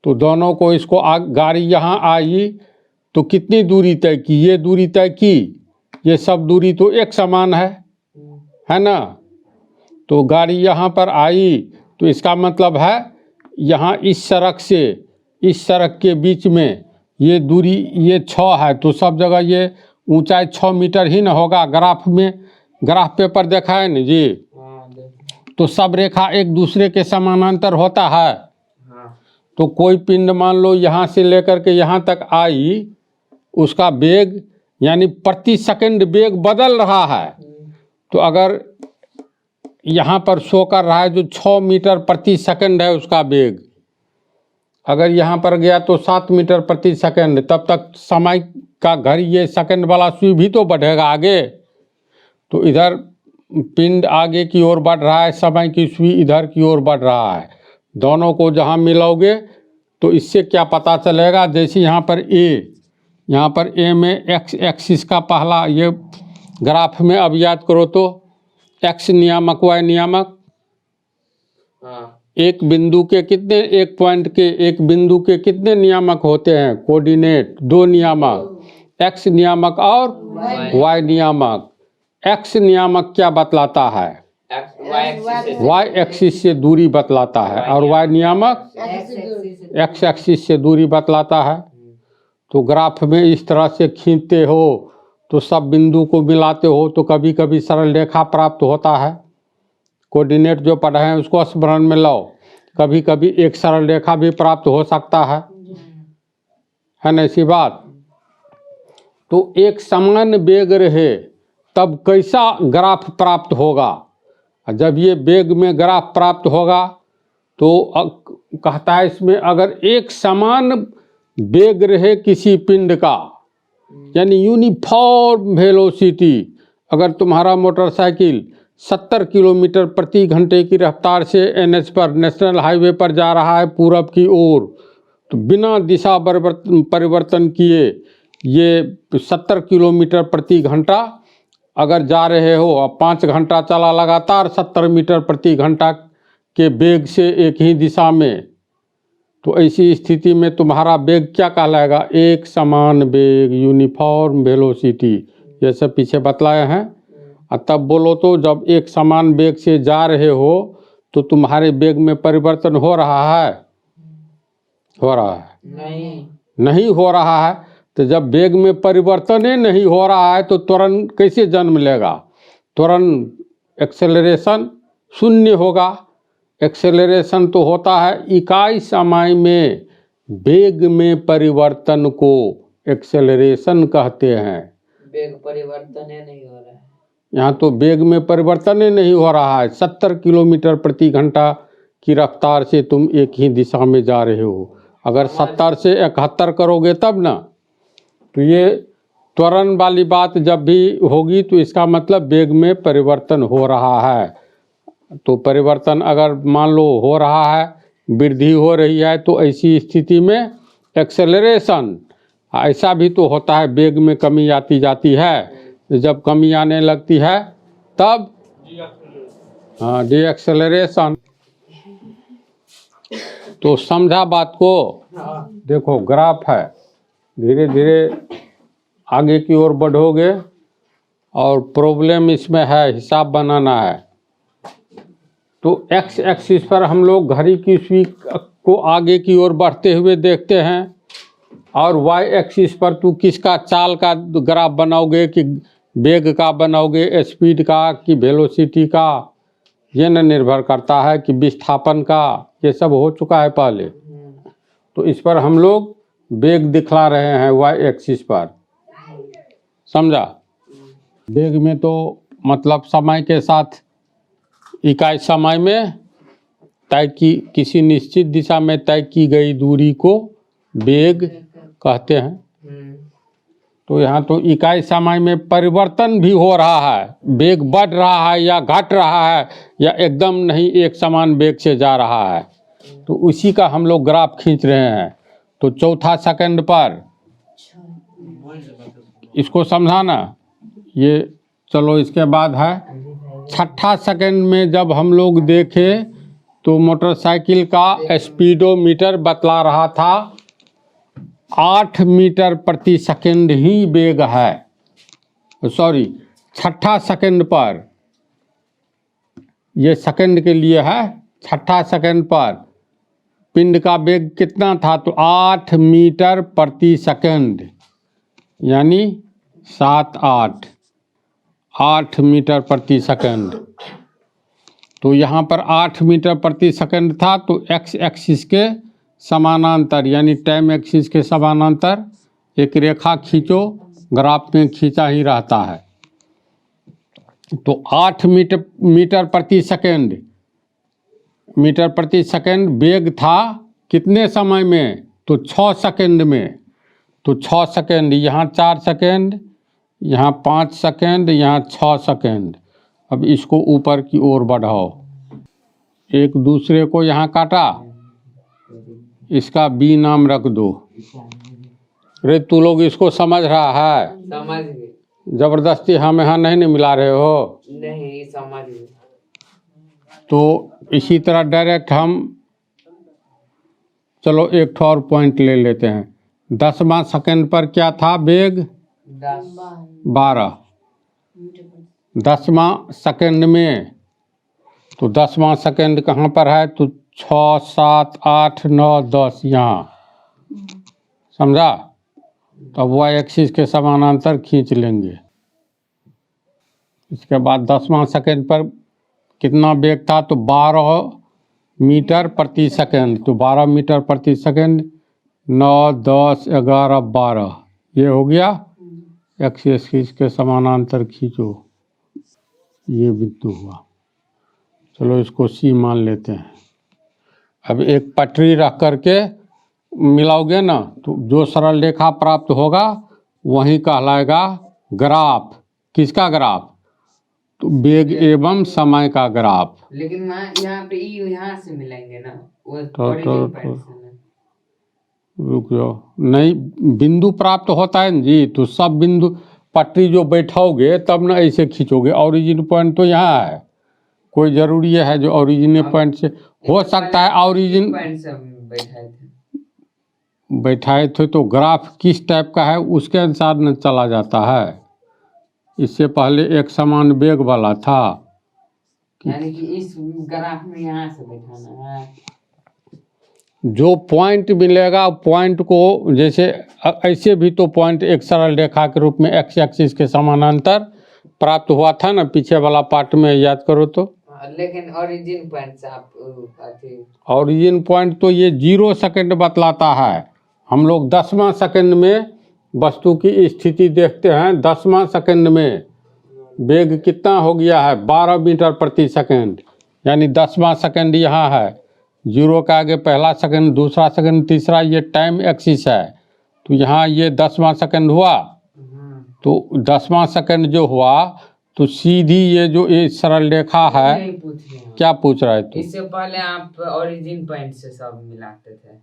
तो दोनों को इसको गाड़ी यहाँ आई तो कितनी दूरी तय की, ये दूरी तय की, ये सब दूरी तो एक समान है ना। तो गाड़ी यहाँ पर आई तो इसका मतलब है यहाँ इस सड़क से इस सड़क के बीच में ये दूरी ये 6 है, तो सब जगह ये ऊंचाई 6 मीटर ही ना होगा। ग्राफ में, ग्राफ पेपर देखा है ना जी, तो सब रेखा एक दूसरे के समानांतर होता है। तो कोई पिंड मान लो यहाँ से लेकर के यहाँ तक आई, उसका वेग यानी प्रति सेकंड वेग बदल रहा है। तो अगर यहाँ पर शो कर रहा है जो 6 मीटर प्रति सेकंड है उसका वेग, अगर यहाँ पर गया तो 7 मीटर प्रति सेकंड, तब तक समय का घड़ी ये सेकंड वाला सुई भी तो बढ़ेगा आगे। तो इधर पिंड आगे की ओर बढ़ रहा है, समय की सुई इधर की ओर बढ़ रहा है। दोनों को जहाँ मिलाओगे तो इससे क्या पता चलेगा, जैसे यहाँ पर ए में एक्स एक्सिस का पहला ये ग्राफ में अब याद करो तो एक्स नियामक वाई नियामक, एक बिंदु के कितने, एक पॉइंट के एक बिंदु के कितने नियामक होते हैं, कोऑर्डिनेट 2 नियामक, एक्स नियामक और वाई नियामक। एक्स नियामक क्या बतलाता है, वाई एक्सिस से दूरी बतलाता है, और वाई नियामक एक्स एक्सिस से दूरी बतलाता है। तो ग्राफ में इस तरह से खींचते हो तो सब बिंदु को मिलाते हो तो कभी कभी सरल रेखा प्राप्त होता है। कोऑर्डिनेट जो पढ़े हैं उसको स्मरण में लाओ, कभी कभी एक सरल रेखा भी प्राप्त हो सकता है ना, ऐसी बात। तो एक समान वेग रहे तब कैसा ग्राफ प्राप्त होगा, जब ये वेग में ग्राफ प्राप्त होगा तो कहता है इसमें अगर एक समान वेग रहे किसी पिंड का, यानी यूनिफॉर्म वेलोसिटी, अगर तुम्हारा मोटरसाइकिल 70 किलोमीटर प्रति घंटे की रफ्तार से एनएच पर, नेशनल हाईवे पर जा रहा है पूरब की ओर, तो बिना दिशा परिवर्तन किए ये 70 किलोमीटर प्रति घंटा अगर जा रहे हो, अब 5 घंटा चला लगातार 70 मीटर प्रति घंटा के वेग से एक ही दिशा में, तो ऐसी स्थिति में तुम्हारा वेग क्या कहलाएगा, एक समान वेग, यूनिफॉर्म वेलोसिटी, ये सब पीछे बतलाए हैं। और तब बोलो तो जब एक समान वेग से जा रहे हो तो तुम्हारे वेग में परिवर्तन हो रहा है, हो रहा है नहीं हो रहा है। तो जब वेग में परिवर्तन ही नहीं हो रहा है तो त्वरण कैसे जन्म लेगा, त्वरण एक्सेलरेशन शून्य होगा। एक्सेलरेशन तो होता है इकाई समय में वेग में परिवर्तन को एक्सेलरेशन कहते हैं। वेग परिवर्तन ही नहीं हो रहा है, यहाँ तो वेग में परिवर्तन ही नहीं हो रहा है। 70 किलोमीटर प्रति घंटा की रफ्तार से तुम एक ही दिशा में जा रहे हो, अगर 70 से 71 करोगे तब ना, तो ये त्वरण वाली बात जब भी होगी तो इसका मतलब वेग में परिवर्तन हो रहा है। तो परिवर्तन अगर मान लो हो रहा है, वृद्धि हो रही है, तो ऐसी स्थिति में एक्सेलरेशन, ऐसा भी तो होता है वेग में कमी आती जाती है। जब कमी आने लगती है तब हाँ डी एक्सेलरेशन। तो समझा बात को, देखो ग्राफ है, धीरे धीरे आगे की ओर बढ़ोगे और प्रॉब्लम इसमें है, हिसाब बनाना है। तो एक्स एक्सिस पर हम लोग घड़ी की सुई को आगे की ओर बढ़ते हुए देखते हैं, और वाई एक्सिस पर तू किसका चाल का ग्राफ बनाओगे कि वेग का बनाओगे, स्पीड का कि वेलोसिटी का, ये न निर्भर करता है कि विस्थापन का, ये सब हो चुका है पहले। तो इस पर हम लोग वेग दिखला रहे हैं वाई एक्सिस पर, समझा। वेग में तो मतलब समय के साथ इकाई समय में तय की किसी निश्चित दिशा में तय की गई दूरी को वेग कहते हैं। तो यहाँ तो इकाई समय में परिवर्तन भी हो रहा है, वेग बढ़ रहा है या घट रहा है या एकदम नहीं एक समान वेग से जा रहा है, तो उसी का हम लोग ग्राफ खींच रहे हैं। तो चौथा सेकंड पर इसको समझाना ये, चलो इसके बाद है छठा सेकंड में जब हम लोग देखें तो मोटरसाइकिल का स्पीडोमीटर बतला रहा था 8 मीटर प्रति सेकंड ही वेग है। सॉरी, छठा सेकंड पर, ये सेकंड के लिए है। छठा सेकंड पर पिंड का वेग कितना था, तो 8 मीटर प्रति सेकंड, यानी 8 मीटर प्रति सेकंड। तो यहाँ पर 8 मीटर प्रति सेकंड था, तो एक्स एक्सिस के समानांतर यानी टाइम एक्सिस के समानांतर एक रेखा खींचो, ग्राफ में खींचा ही रहता है। तो 8 मीटर प्रति सेकंड वेग था कितने समय में, तो 6 सेकंड में। तो 6 सेकंड, यहाँ 4 सेकंड, यहाँ 5 सेकंड, यहाँ 6 सेकंड। अब इसको ऊपर की ओर बढ़ाओ, एक दूसरे को यहाँ काटा, इसका बी नाम रख दो। अरे तू लोग इसको समझ रहा है? समझ गए। जबरदस्ती हम यहाँ नहीं मिला रहे हो? नहीं, समझ गए। तो इसी तरह डायरेक्ट हम, चलो एक ठो और पॉइंट ले लेते हैं। 10वां सेकंड पर क्या था वेग, 12। 10वां सेकंड में, तो 10वां सेकंड कहाँ पर है, तो 6, 7, 8, 9, 10 यहाँ, समझा। तब वाई एक्सिस के समानांतर खींच लेंगे। इसके बाद 10वां सेकंड पर कितना वेग था, तो 12 मीटर प्रति सेकंड। तो 12 मीटर प्रति सेकंड, 9, 10, 11, 12, ये हो गया। एक्सिस के समानांतर खींचो, ये बिंदु हुआ। चलो इसको सी मान लेते हैं। अब एक पटरी रख करके मिलाओगे ना, तो जो सरल रेखा प्राप्त होगा वही कहलाएगा ग्राफ। किसका ग्राफ, तो वेग एवं समय का ग्राफ। लेकिन वहाँ यहाँ पे यहाँ से मिलेंगे ना, वो तो origin point से ना। रुक जाओ, नहीं बिंदु प्राप्त होता है ना जी, तो सब बिंदु पटरी जो बैठाओगे तब ना ऐसे खींचोगे। ओरिजिन पॉइंट तो यहाँ है, कोई जरूरी है जो ओरिजिन पॉइंट से हो सकता है। ओरिजिन पॉइंट से बैठाए थे तो ग्राफ किस टाइप का है उसके अनुसार न चला जाता है। इससे पहले एक समान वेग वाला था, यानी कि इस ग्राफ में यहाँ से बैठाना है। जो पॉइंट मिलेगा पॉइंट को, जैसे ऐसे भी तो पॉइंट एक सरल रेखा के रूप में एक्स एक्सिस के समानांतर प्राप्त हुआ था ना, पीछे वाला पार्ट में याद करो तो। लेकिन ओरिजिन पॉइंट से आप ओरिजिन पॉइंट तो ये 0 सेकंड बतलाता है। हम लोग 10वां सेकंड में वस्तु की स्थिति देखते हैं। 10वां सेकंड में वेग कितना हो गया है, 12 मीटर प्रति सेकंड, यानी 10वां सेकंड यहाँ है। 0 का आगे पहला सेकंड, दूसरा सेकंड, तीसरा, ये टाइम एक्सिस है। तो यहाँ ये 10वां सेकंड हुआ। तो 10वां सेकंड जो हुआ तो सीधी ये जो ये सरल रेखा है, क्या पूछ रहे थे? इससे पहले आप ओरिजिन पॉइंट से सब मिलाते थे।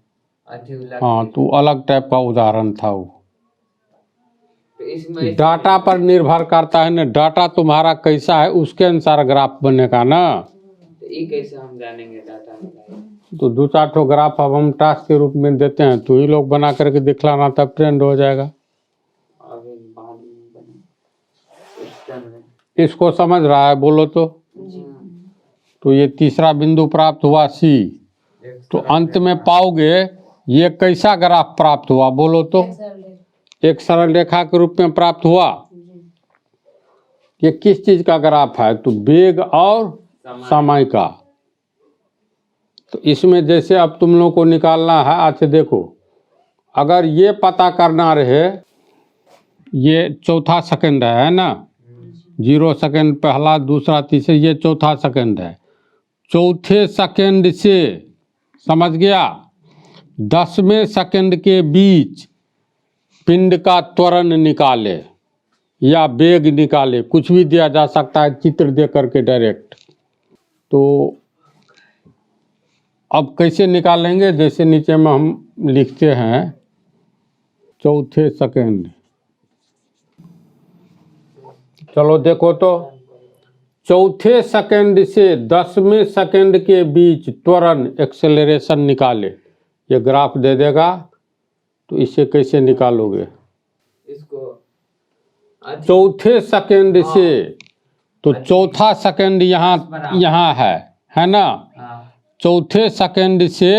हाँ, तो अलग टाइप का उदाहरण था वो। तो इसमें डाटा पर निर्भर करता है ना, डाटा तुम्हारा कैसा है उसके अनुसार ग्राफ बनेगा ना। तो ये कैसे हम जानेंगे डाटा में? तो 2-4 ठो ग्राफ अब हम टास्क के रूप में देते हैं, तो ही लोग बना करके दिखलाना, तब ट्रेंड हो जाएगा। इसको समझ रहा है बोलो तो? तो ये तीसरा बिंदु प्राप्त हुआ सी। तो अंत में पाओगे ये कैसा ग्राफ प्राप्त हुआ बोलो तो? एक सरल रेखा के रूप में प्राप्त हुआ। ये किस चीज का ग्राफ है? तो वेग और समय का। तो इसमें जैसे अब तुम लोग को निकालना है, अच्छा देखो, अगर ये पता करना रहे, ये चौथा सेकंड है ना, 0 सेकंड पहला, दूसरा, तीसरा, ये चौथा सेकंड है। चौथे सेकंड से, समझ गया, 10वें सेकंड के बीच पिंड का त्वरण निकाले या वेग निकाले, कुछ भी दिया जा सकता है चित्र दे करके डायरेक्ट। तो अब कैसे निकालेंगे? जैसे नीचे में हम लिखते हैं चौथे सेकंड। चलो देखो तो, चौथे सेकंड से 10वें सेकंड के बीच त्वरण एक्सेलरेशन निकाले। ये ग्राफ दे देगा, तो इसे कैसे निकालोगे? इसको चौथे सेकंड से, तो चौथा सेकंड यहाँ है ना? हाँ, चौथे सेकंड से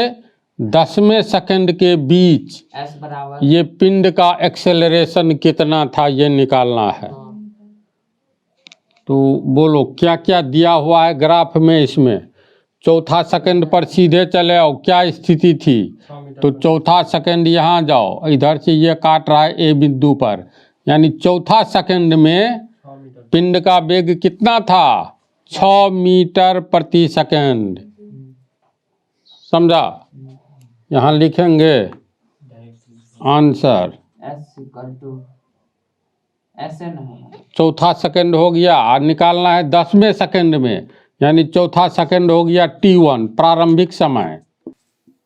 10वें सेकंड के बीच S बराबर ये पिंड का एक्सेलरेशन कितना था, ये निकालना है। तो बोलो क्या क्या दिया हुआ है ग्राफ में? इसमें चौथा सेकंड पर सीधे चले आओ, क्या स्थिति थी? तो चौथा सेकंड यहाँ जाओ, इधर से ये काट रहा है ए बिंदु पर, यानी चौथा सेकंड में पिंड का वेग कितना था? 6 मीटर प्रति सेकंड। समझा? यहाँ लिखेंगे आंसर। S इक्वल टू ऐसे नहीं, चौथा सेकंड हो गया, और निकालना है 10वें सेकंड में, यानी चौथा सेकंड हो गया T1, प्रारंभिक समय।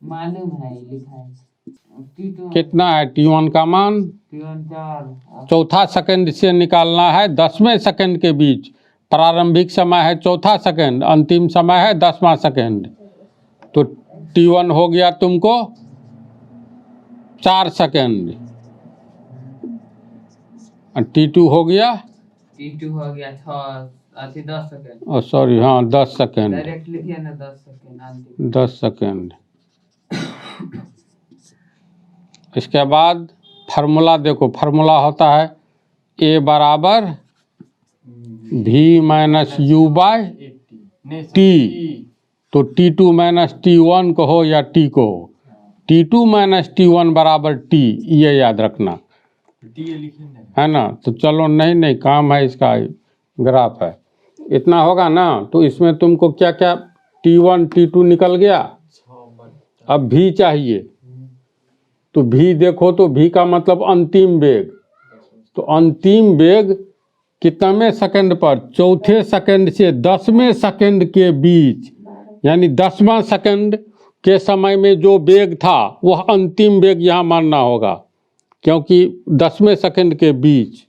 मालूम है, लिखा है T2 कितना है T1 का मान? T1 4। चौथा सेकंड से निकालना है 10वें सेकंड के बीच, प्रारंभिक समय है चौथा सेकंड, अंतिम समय है 10वां सेकंड। तो T1 हो गया तुमको 4 सेकंड, और T2 हो गया, T2 हो गया 10 सेकंड। सॉरी, हाँ 10 सेकंड, डायरेक्ट लिखिए ना 10 सेकंड अंतिम। 10 सेकंड। इसके बाद फार्मूला देखो, फार्मूला होता है A बराबर V minus U by T। तो T2 माइनस T1 को हो या T को हो, T2 माइनस T1 बराबर T, ये याद रखना है ना। तो चलो, नहीं काम है इसका, ग्राफ है, इतना होगा ना। तो इसमें तुमको क्या क्या, T1 T2 निकल गया, अब V चाहिए। तो V देखो, तो V का मतलब अंतिम वेग। तो अंतिम वेग कितने सेकंड पर? चौथे सेकंड से 10वें सेकंड के बीच, यानी 10वां सेकंड के समय में जो वेग था वह अंतिम वेग यहाँ मानना होगा, क्योंकि 10वें सेकंड के बीच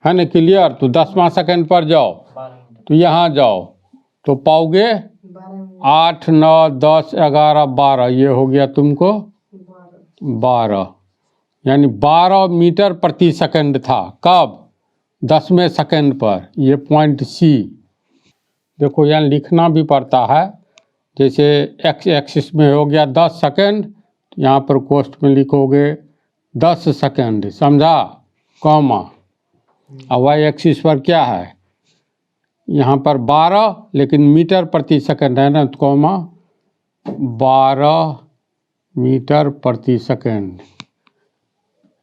है ना। क्लियर? तो 10वां सेकंड पर जाओ, तो यहाँ जाओ, तो पाओगे 8, 9, 10, 11, 12, ये हो गया तुमको 12, यानी 12 मीटर प्रति सेकंड था। कब? 10वें सेकंड पर। ये पॉइंट सी। देखो यहाँ लिखना भी पड़ता है, जैसे एक्स एक्सिस में हो गया 10 सेकंड, यहाँ पर कोष्ठ में लिखोगे 10 सेकंड, समझा, कॉमा। और वाई एक्सिस पर क्या है? यहाँ पर 12, लेकिन मीटर प्रति सेकंड है ना, तो कॉमा 12 मीटर प्रति सेकंड।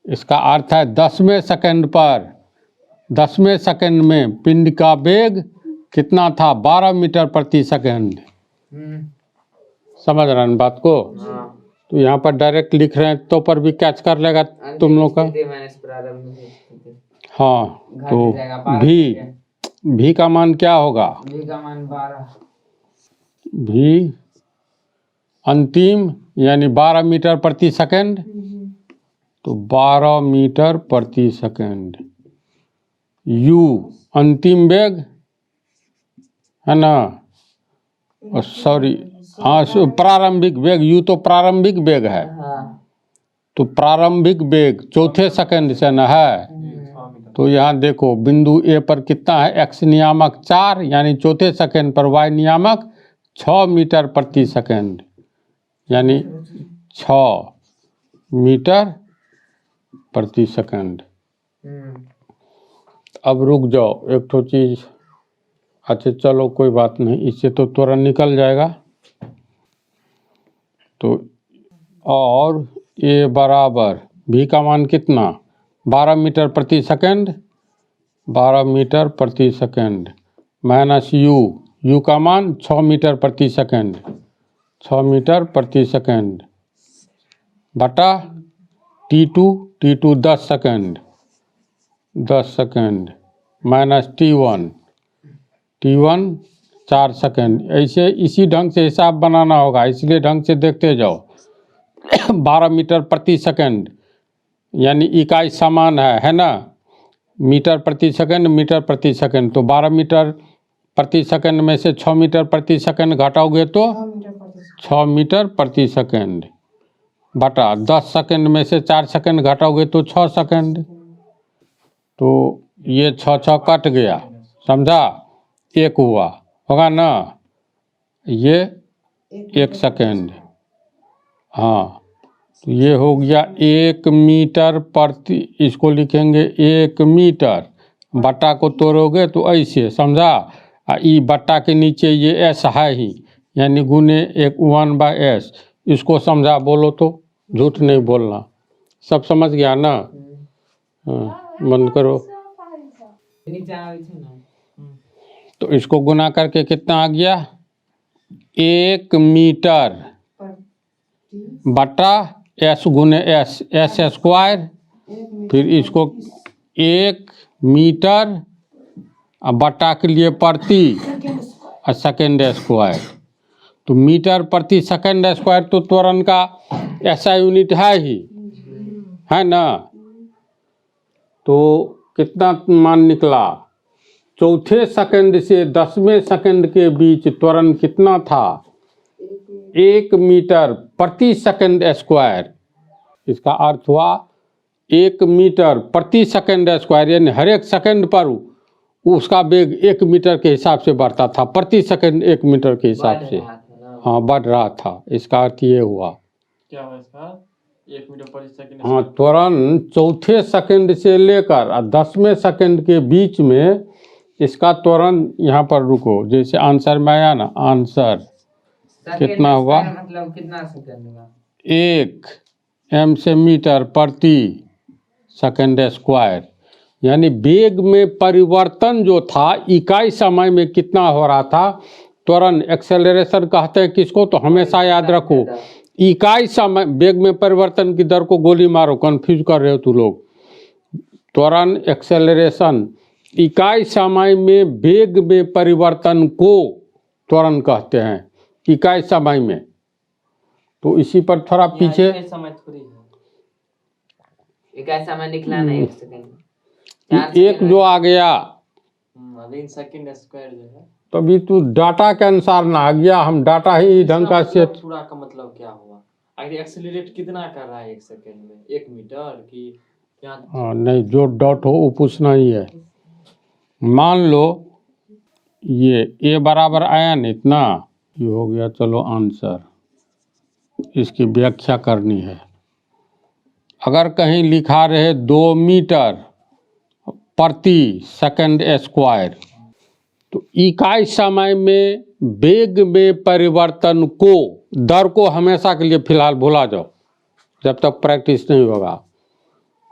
इसका अर्थ है 10वें सेकंड पर, 10वें सेकंड में पिंड का वेग कितना था? 12 मीटर प्रति सेकंड। समझ रहे हैं बात को? तो यहाँ पर डायरेक्ट लिख रहे हैं, तो पर भी कैच कर लेगा तुम लोग का। हाँ, तो भी का मान क्या होगा? V का मान 12। भी अंतिम, यानी 12 मीटर प्रति सेकंड, तो 12 मीटर प्रति सेकंड। U अंतिम वेग है ना, सॉरी, हाँ प्रारंभिक वेग, U तो प्रारंभिक वेग है। तो प्रारंभिक वेग चौथे सेकंड से ना है। तो यहाँ देखो बिंदु ए पर कितना है? x नियामक 4, यानी चौथे सेकंड पर, y नियामक 6 मीटर प्रति सेकंड, यानी 6 मीटर प्रति सेकंड। अब रुक जाओ, एक ठो चीज़। अच्छा चलो कोई बात नहीं, इससे तो तुरंत निकल जाएगा। तो और ए बराबर v का मान कितना, 12 मीटर प्रति सेकंड, 12 मीटर प्रति सेकंड माइनस u का मान 6 मीटर प्रति सेकंड, 6 मीटर प्रति सेकंड बटा t2 10 second, 10 second minus t1 4 second. ऐसे इसी ढंग से हिसाब बनाना होगा, इसलिए ढंग से देखते जाओ। 12 मीटर प्रति सेकंड यानी इकाई समान है ना, मीटर प्रति सेकंड मीटर प्रति सेकंड। तो 12 मीटर प्रति सेकंड में से 6 मीटर प्रति सेकंड घटाओगे तो 6 मीटर प्रति सेकंड बटा 10 सेकंड में से 4 सेकंड घटाओगे तो 6 सेकंड। तो ये 6 कट गया, समझा, एक हुआ होगा ना, ये 1 सेकंड। हाँ तो ये हो गया 1 मीटर प्रति, इसको लिखेंगे 1 मीटर, बट्टा को तोड़ोगे तो ऐसे, समझा। ई बट्टा के नीचे ये एस है ही, यानी गुने 1/s, इसको समझा, बोलो तो, झूठ नहीं बोलना। सब समझ गया ना। हाँ बंद करो। तो इसको गुना करके कितना आ गया, 1 मीटर बटा s गुने s, s स्क्वायर, फिर इसको 1 मीटर बटा के लिए प्रति सेकंड स्क्वायर। तो मीटर प्रति सेकंड स्क्वायर तो त्वरण का ऐसा यूनिट है ना। तो कितना मान निकला, चौथे सेकंड से 10वें सेकंड के बीच त्वरण कितना था, 1 मीटर प्रति सेकंड स्क्वायर। इसका अर्थ हुआ 1 मीटर प्रति सेकंड स्क्वायर, यानी हर एक सेकंड पर उसका वेग 1 मीटर के हिसाब से बढ़ता था, प्रति सेकंड 1 मीटर के हिसाब से, हाँ बढ़ रहा था। इसका अर्थ ये हुआ, क्या हुआ इसका, 1 मीटर प्रति सेकंड। हाँ त्वरण चौथे सेकंड से लेकर 10वें सेकंड के बीच में इसका त्वरण, यहाँ पर रुको, जैसे आंसर में आया ना, आंसर कितना हुआ, मतलब कितना सेकंड हुआ, 1 m से मीटर प्रति सेकंड स्क्वायर, यानी वेग में परिवर्तन जो था इकाई समय में कितना हो रहा था, त्वरण एक्सेलरेशन कहते हैं किसको, तो हमेशा याद रखो इकाई समय, वेग में परिवर्तन की दर को गोली मारो, कंफ्यूज कर रहे हो तू लोग। त्वरण एक्सेलरेशन इकाई समय में वेग में परिवर्तन को त्वरण कहते हैं, इकाई समय में। तो इसी पर थोड़ा पीछे, समय थोड़ी है, इकाई समय निकला ना 1 सेकंड, एक जो आ गया, अभी सेकंड स्क्वायर जो है। तो अभी तू डाटा के अनुसार ना आ गया, हम डाटा ही ढंग का से, पूरा का मतलब क्या हुआ, आखिर एक्सेलरेट कितना कर रहा है 1 सेकंड में, 1 मीटर की क्या। हाँ नहीं, जो डॉट हो वो पूछना ही है। मान लो ये ए बराबर आया नहीं इतना, ये हो गया, चलो आंसर, इसकी व्याख्या करनी है। अगर कहीं लिखा रहे 2 मीटर प्रति सेकंड स्क्वायर, तो इकाई समय में वेग में परिवर्तन को, दर को हमेशा के लिए फिलहाल भुला जाओ जब तक प्रैक्टिस नहीं होगा।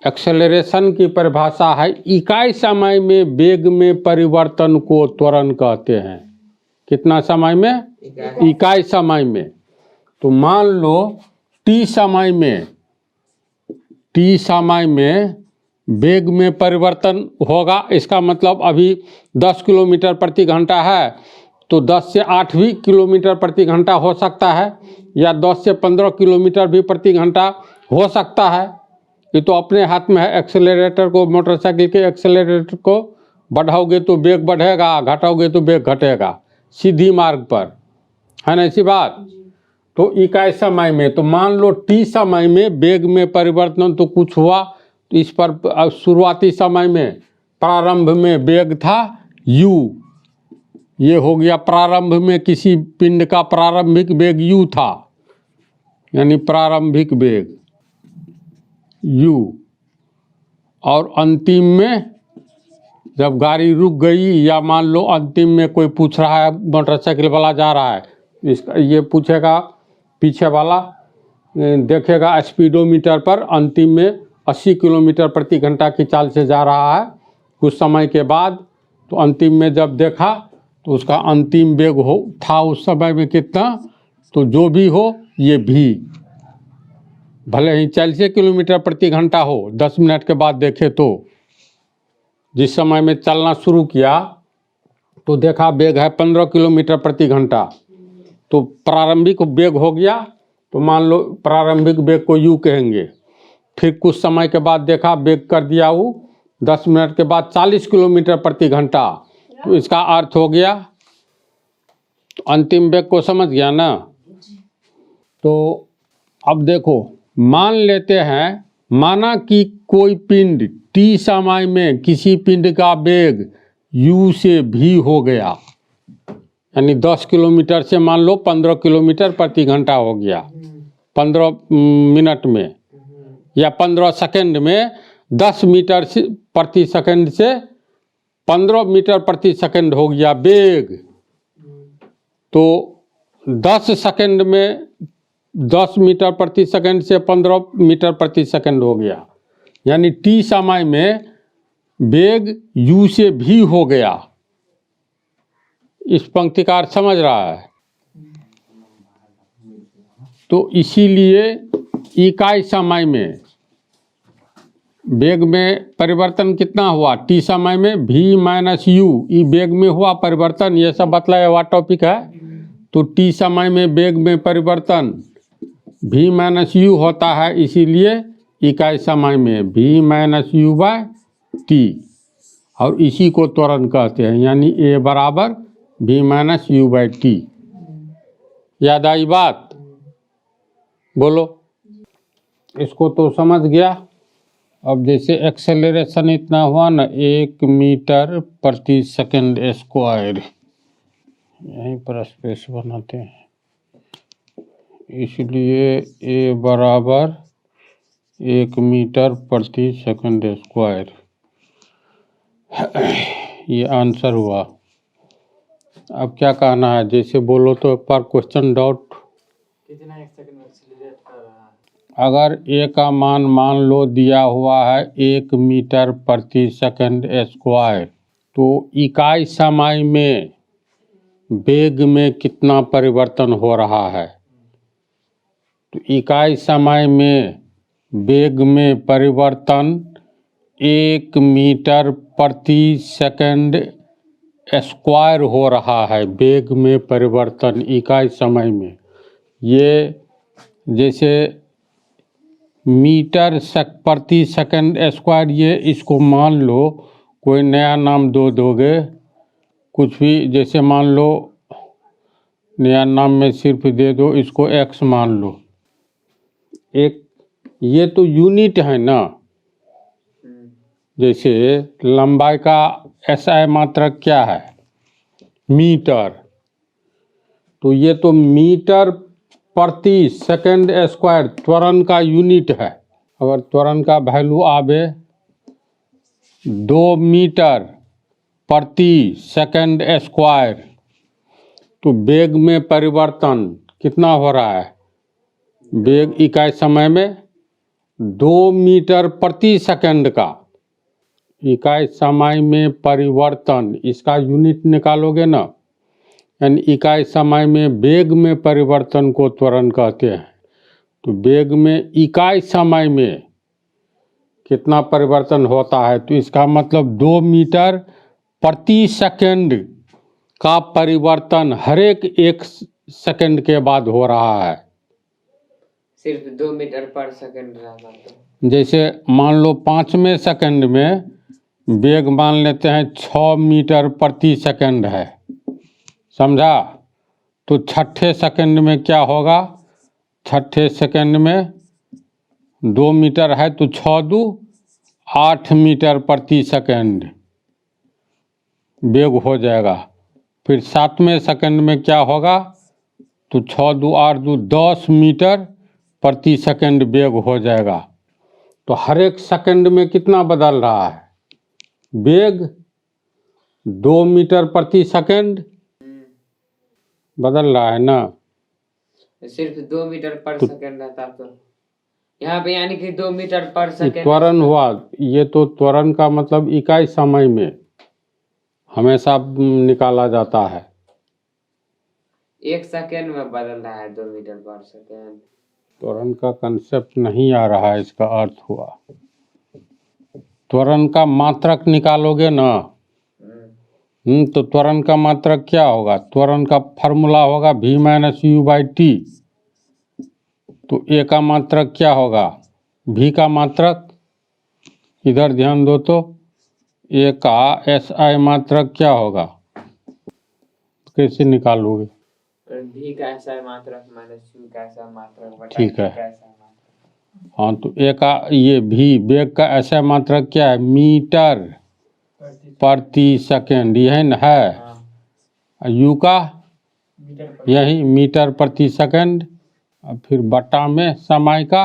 एक्सेलरेशन की परिभाषा है इकाई समय में वेग में परिवर्तन को त्वरण कहते हैं। कितना समय में, इकाई समय में। तो मान लो टी समय में वेग में परिवर्तन होगा, इसका मतलब अभी 10 किलोमीटर प्रति घंटा है, तो 10 से 8 भी किलोमीटर प्रति घंटा हो सकता है, या 10 से 15 किलोमीटर भी प्रति घंटा हो सकता है। ये तो अपने हाथ में है। एक्सेलरेटर को, मोटरसाइकिल के एक्सेलरेटर को बढ़ाओगे तो वेग बढ़ेगा, घटाओगे तो वेग घटेगा, सीधी मार्ग पर, है ना ऐसी बात। तो इकाई समय में, तो मान लो टी समय में वेग में परिवर्तन तो कुछ हुआ, तो इस पर शुरुआती समय में प्रारंभ में वेग था u, ये हो गया प्रारंभ में किसी पिंड का प्रारंभिक वेग u था, यानी प्रारंभिक वेग u, और अंतिम में जब गाड़ी रुक गई या मान लो अंतिम में कोई पूछ रहा है, मोटरसाइकिल वाला जा रहा है, इसका ये पूछेगा पीछे वाला, देखेगा स्पीडोमीटर पर अंतिम में 80 किलोमीटर प्रति घंटा की चाल से जा रहा है। कुछ समय के बाद तो अंतिम में जब देखा तो उसका अंतिम वेग था उस समय में कितना, तो जो भी हो ये भी भले ही 40 किलोमीटर प्रति घंटा हो, 10 मिनट के बाद देखे तो जिस समय में चलना शुरू किया तो देखा वेग है 15 किलोमीटर प्रति घंटा, तो प्रारंभिक वेग हो गया, तो मान लो प्रारंभिक वेग को यू कहेंगे। फिर कुछ समय के बाद देखा वेग कर दिया वो 10 मिनट के बाद 40 किलोमीटर प्रति घंटा, तो इसका अर्थ हो गया, तो अंतिम वेग को समझ गया ना। तो अब देखो, मान लेते हैं, माना कि कोई पिंड t समय में किसी पिंड का वेग u से v हो गया, यानी 10 किलोमीटर से मान लो 15 किलोमीटर प्रति घंटा हो गया 15 मिनट में, या 15 सेकंड में 10 मीटर प्रति सेकंड से 15 मीटर प्रति सेकंड हो गया वेग। तो 10 सेकंड में 10 मीटर प्रति सेकंड से 15 मीटर प्रति सेकंड हो गया, यानी t समय में वेग u से v हो गया। इस पंक्ति का अर्थ समझ रहा है। तो इसीलिए इकाई समय में वेग में परिवर्तन कितना हुआ, t समय में v माइनस u, ई वेग में हुआ परिवर्तन, ये सब बतलाया हुआ टॉपिक है। तो t समय में वेग में परिवर्तन v माइनस u होता है, इसीलिए इकाई समय में v minus u by t, और इसी को त्वरण कहते हैं, यानी a बराबर v minus u by T. याद आई बात? बोलो, इसको तो समझ गया। अब जैसे एक्सेलरेशन इतना हुआ ना, 1 मीटर प्रति सेकंड स्क्वायर, यहीं पर स्पेस बनाते हैं, इसलिए a बराबर 1 मीटर प्रति सेकंड स्क्वायर, ये आंसर हुआ। अब क्या कहना है, जैसे बोलो तो एक बार क्वेश्चन डाउट। कितना एक सेकंड में एक्सीलरेट कर रहा है? अगर a का मान लो दिया हुआ है 1 मीटर प्रति सेकंड स्क्वायर, तो इकाई समय में वेग में कितना परिवर्तन हो रहा है। तो इकाई समय में वेग में परिवर्तन 1 मीटर प्रति सेकंड स्क्वायर हो रहा है। वेग में परिवर्तन इकाई समय में, ये जैसे मीटर प्रति सेकंड स्क्वायर, ये इसको मान लो कोई नया नाम दोगे, कुछ भी, जैसे मान लो नया नाम में सिर्फ दे दो इसको x मान लो। एक ये तो यूनिट है ना, जैसे लंबाई का SI मात्रक क्या है, मीटर, तो ये तो मीटर प्रति सेकंड स्क्वायर त्वरण का यूनिट है। अगर त्वरण का वैल्यू आवे 2 मीटर प्रति सेकंड स्क्वायर, तो वेग में परिवर्तन कितना हो रहा है, वेग इकाई समय में 2 मीटर प्रति सेकंड का इकाई समय में परिवर्तन, इसका यूनिट निकालोगे ना, यानी इकाई समय में वेग में परिवर्तन को त्वरण कहते हैं। तो वेग में इकाई समय में कितना परिवर्तन होता है, तो इसका मतलब 2 मीटर प्रति सेकंड का परिवर्तन हर एक सेकंड के बाद हो रहा है। सिर्फ 2 मीटर पर सेकंड रहा तो। जैसे मान लो 5वें सेकंड में वेग मान लेते हैं 6 मीटर प्रति सेकंड है, समझा। तो 6ठे सेकंड में क्या होगा, 6ठे सेकंड में 2 मीटर है तो 6 दूँ 8 मीटर प्रति सेकंड वेग हो जाएगा। फिर 7वें सेकंड में क्या होगा, तो 6 दूँ 8 दूँ 10 मीटर प्रति सेकंड वेग हो जाएगा। तो हर एक सेकंड में कितना बदल रहा है वेग, 2 मीटर प्रति सेकंड बदल रहा है ना। सिर्फ 2 मीटर पर तो- सेकंड रहता तो यहाँ पे यानी कि 2 मीटर पर ये सेकंड त्वरण हुआ। ये तो त्वरण का मतलब इकाई समय में हमेशा निकाला जाता है। 1 सेकंड में बदल रहा है 2 मीटर पर सेकंड। त्वरण का कंसेप्ट नहीं आ रहा है, इसका अर्थ हुआ त्वरण का मात्रक निकालोगे ना। तो त्वरण का मात्रक क्या होगा? त्वरण का फार्मूला होगा v minus you by T. तो ए का मात्रक क्या होगा? v का मात्रक, इधर ध्यान दो तो, ए का एस आई मात्रक क्या होगा? कैसे निकालोगे? v का ऐसा मात्रक माइनस u का ऐसा मात्रक बटा ठीक है। t का ऐसा मात्रक। हाँ, तो ए का ये v वेग का ऐसा मात्रक क्या है? मीटर प्रति सेकंड, यही न है। हाँ। यू का यही मीटर प्रति सेकंड, और फिर बटा में समय का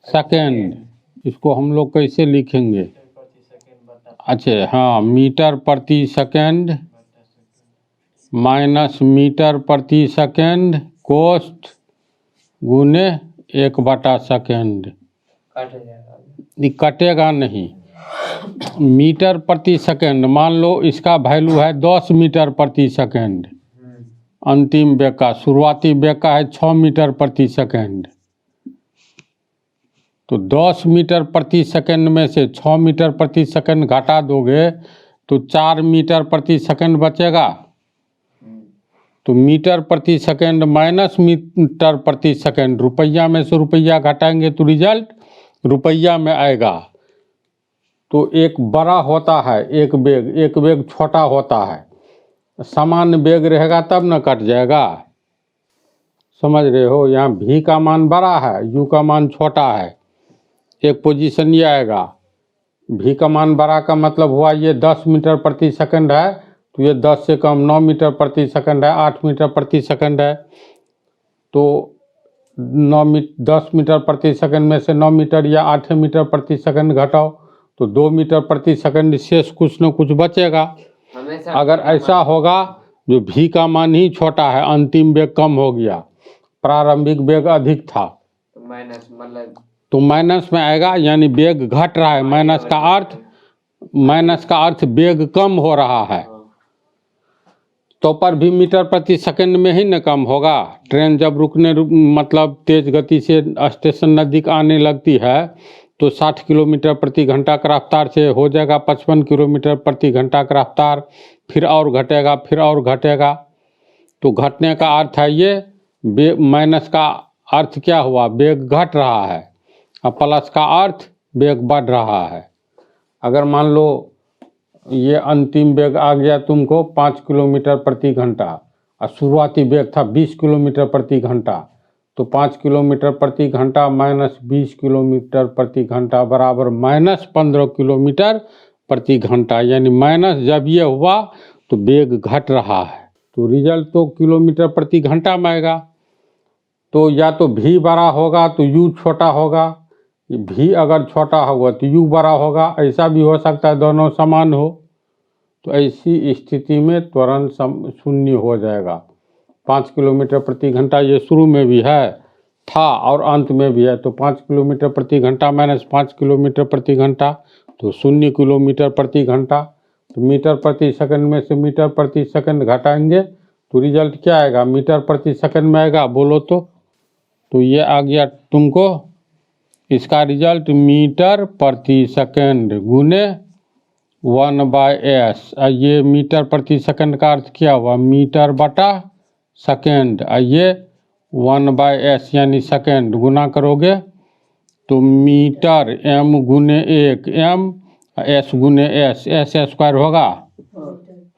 सेकंड। इसको हम लोग कैसे लिखेंगे? अच्छा, हाँ, मीटर प्रति सेकंड माइनस मीटर प्रति सेकंड कोस्ट गुने 1/सेकंड। कट हो जाएगा। ये कटेगा नहीं। मीटर प्रति सेकंड, मान लो इसका वैल्यू है 10 मीटर प्रति सेकंड। अंतिम वेग का, शुरुआती वेग का है 6 मीटर प्रति सेकंड। तो 10 मीटर प्रति सेकंड में से 6 मीटर प्रति सेकंड घटा दोगे तो 4 मीटर प्रति सेकंड बचेगा। तो मीटर प्रति सेकंड माइनस मीटर प्रति सेकंड, रुपया में से रुपया घटाएंगे तो रिजल्ट रुपया में आएगा। तो एक बड़ा होता है एक वेग छोटा होता है। समान वेग रहेगा तब न कट जाएगा। समझ रहे हो? यहाँ v का मान बड़ा है, u का मान छोटा है। एक पोजीशन ये आएगा, v का मान बड़ा का मतलब हुआ ये 10 मीटर प्रति सेकंड है, तो ये 10 से कम 9 मीटर प्रति सेकंड है, 8 मीटर प्रति सेकंड है। तो 10 मीटर प्रति सेकंड में से 9 मीटर या 8 मीटर प्रति सेकंड घटाओ तो 2 मीटर प्रति सेकंड शेष कुछ न कुछ बचेगा। हमेशा अगर ऐसा होगा जो v का मान ही छोटा है, अंतिम वेग कम हो गया, प्रारंभिक वेग अधिक था, तो माइनस मतलब तो माइनस में आएगा, यानी वेग घट रहा है। माइनस का अर्थ वेग कम हो रहा है। तो पर भी मीटर प्रति सेकंड में ही न कम होगा। ट्रेन जब मतलब तेज गति से स्टेशन नज़दीक आने लगती है तो 60 किलोमीटर प्रति घंटा का रफ्तार से हो जाएगा 55 किलोमीटर प्रति घंटा का रफ्तार, फिर और घटेगा, फिर और घटेगा। तो घटने का अर्थ है ये माइनस का अर्थ क्या हुआ? वेग घट रहा है, और प्लस का अर्थ वेग बढ़ रहा है। अगर मान लो ये अंतिम वेग आ गया तुमको 5 किलोमीटर प्रति घंटा, और शुरुआती वेग था 20 किलोमीटर प्रति घंटा, तो 5 किलोमीटर प्रति घंटा माइनस 20 किलोमीटर प्रति घंटा बराबर माइनस 15 किलोमीटर प्रति घंटा। यानी माइनस जब ये हुआ तो वेग घट रहा है, तो रिजल्ट तो किलोमीटर प्रति घंटा में आएगा। तो या तो v बड़ा होगा तो u छोटा होगा, v अगर छोटा होगा तो u बड़ा होगा, ऐसा भी हो सकता है दोनों समान हो। तो ऐसी स्थिति में त्वरण शून्य हो जाएगा। 5 किलोमीटर प्रति घंटा ये शुरू में भी है था और अंत में भी है, तो 5 किलोमीटर प्रति घंटा माइनस 5 किलोमीटर प्रति घंटा तो 0 किलोमीटर प्रति घंटा। तो मीटर प्रति सेकंड में से मीटर प्रति सेकंड घटाएंगे तो रिजल्ट क्या आएगा? मीटर प्रति सेकंड में आएगा। बोलो तो ये आ गया तुमको इसका रिजल्ट मीटर प्रति सेकंड गुने 1/s। ये मीटर प्रति सेकंड का अर्थ क्या हुआ? मीटर बटा सेकंड। ये 1/s यानी सेकंड गुना करोगे तो मीटर m गुने 1 m, s गुने s, s स्क्वायर होगा,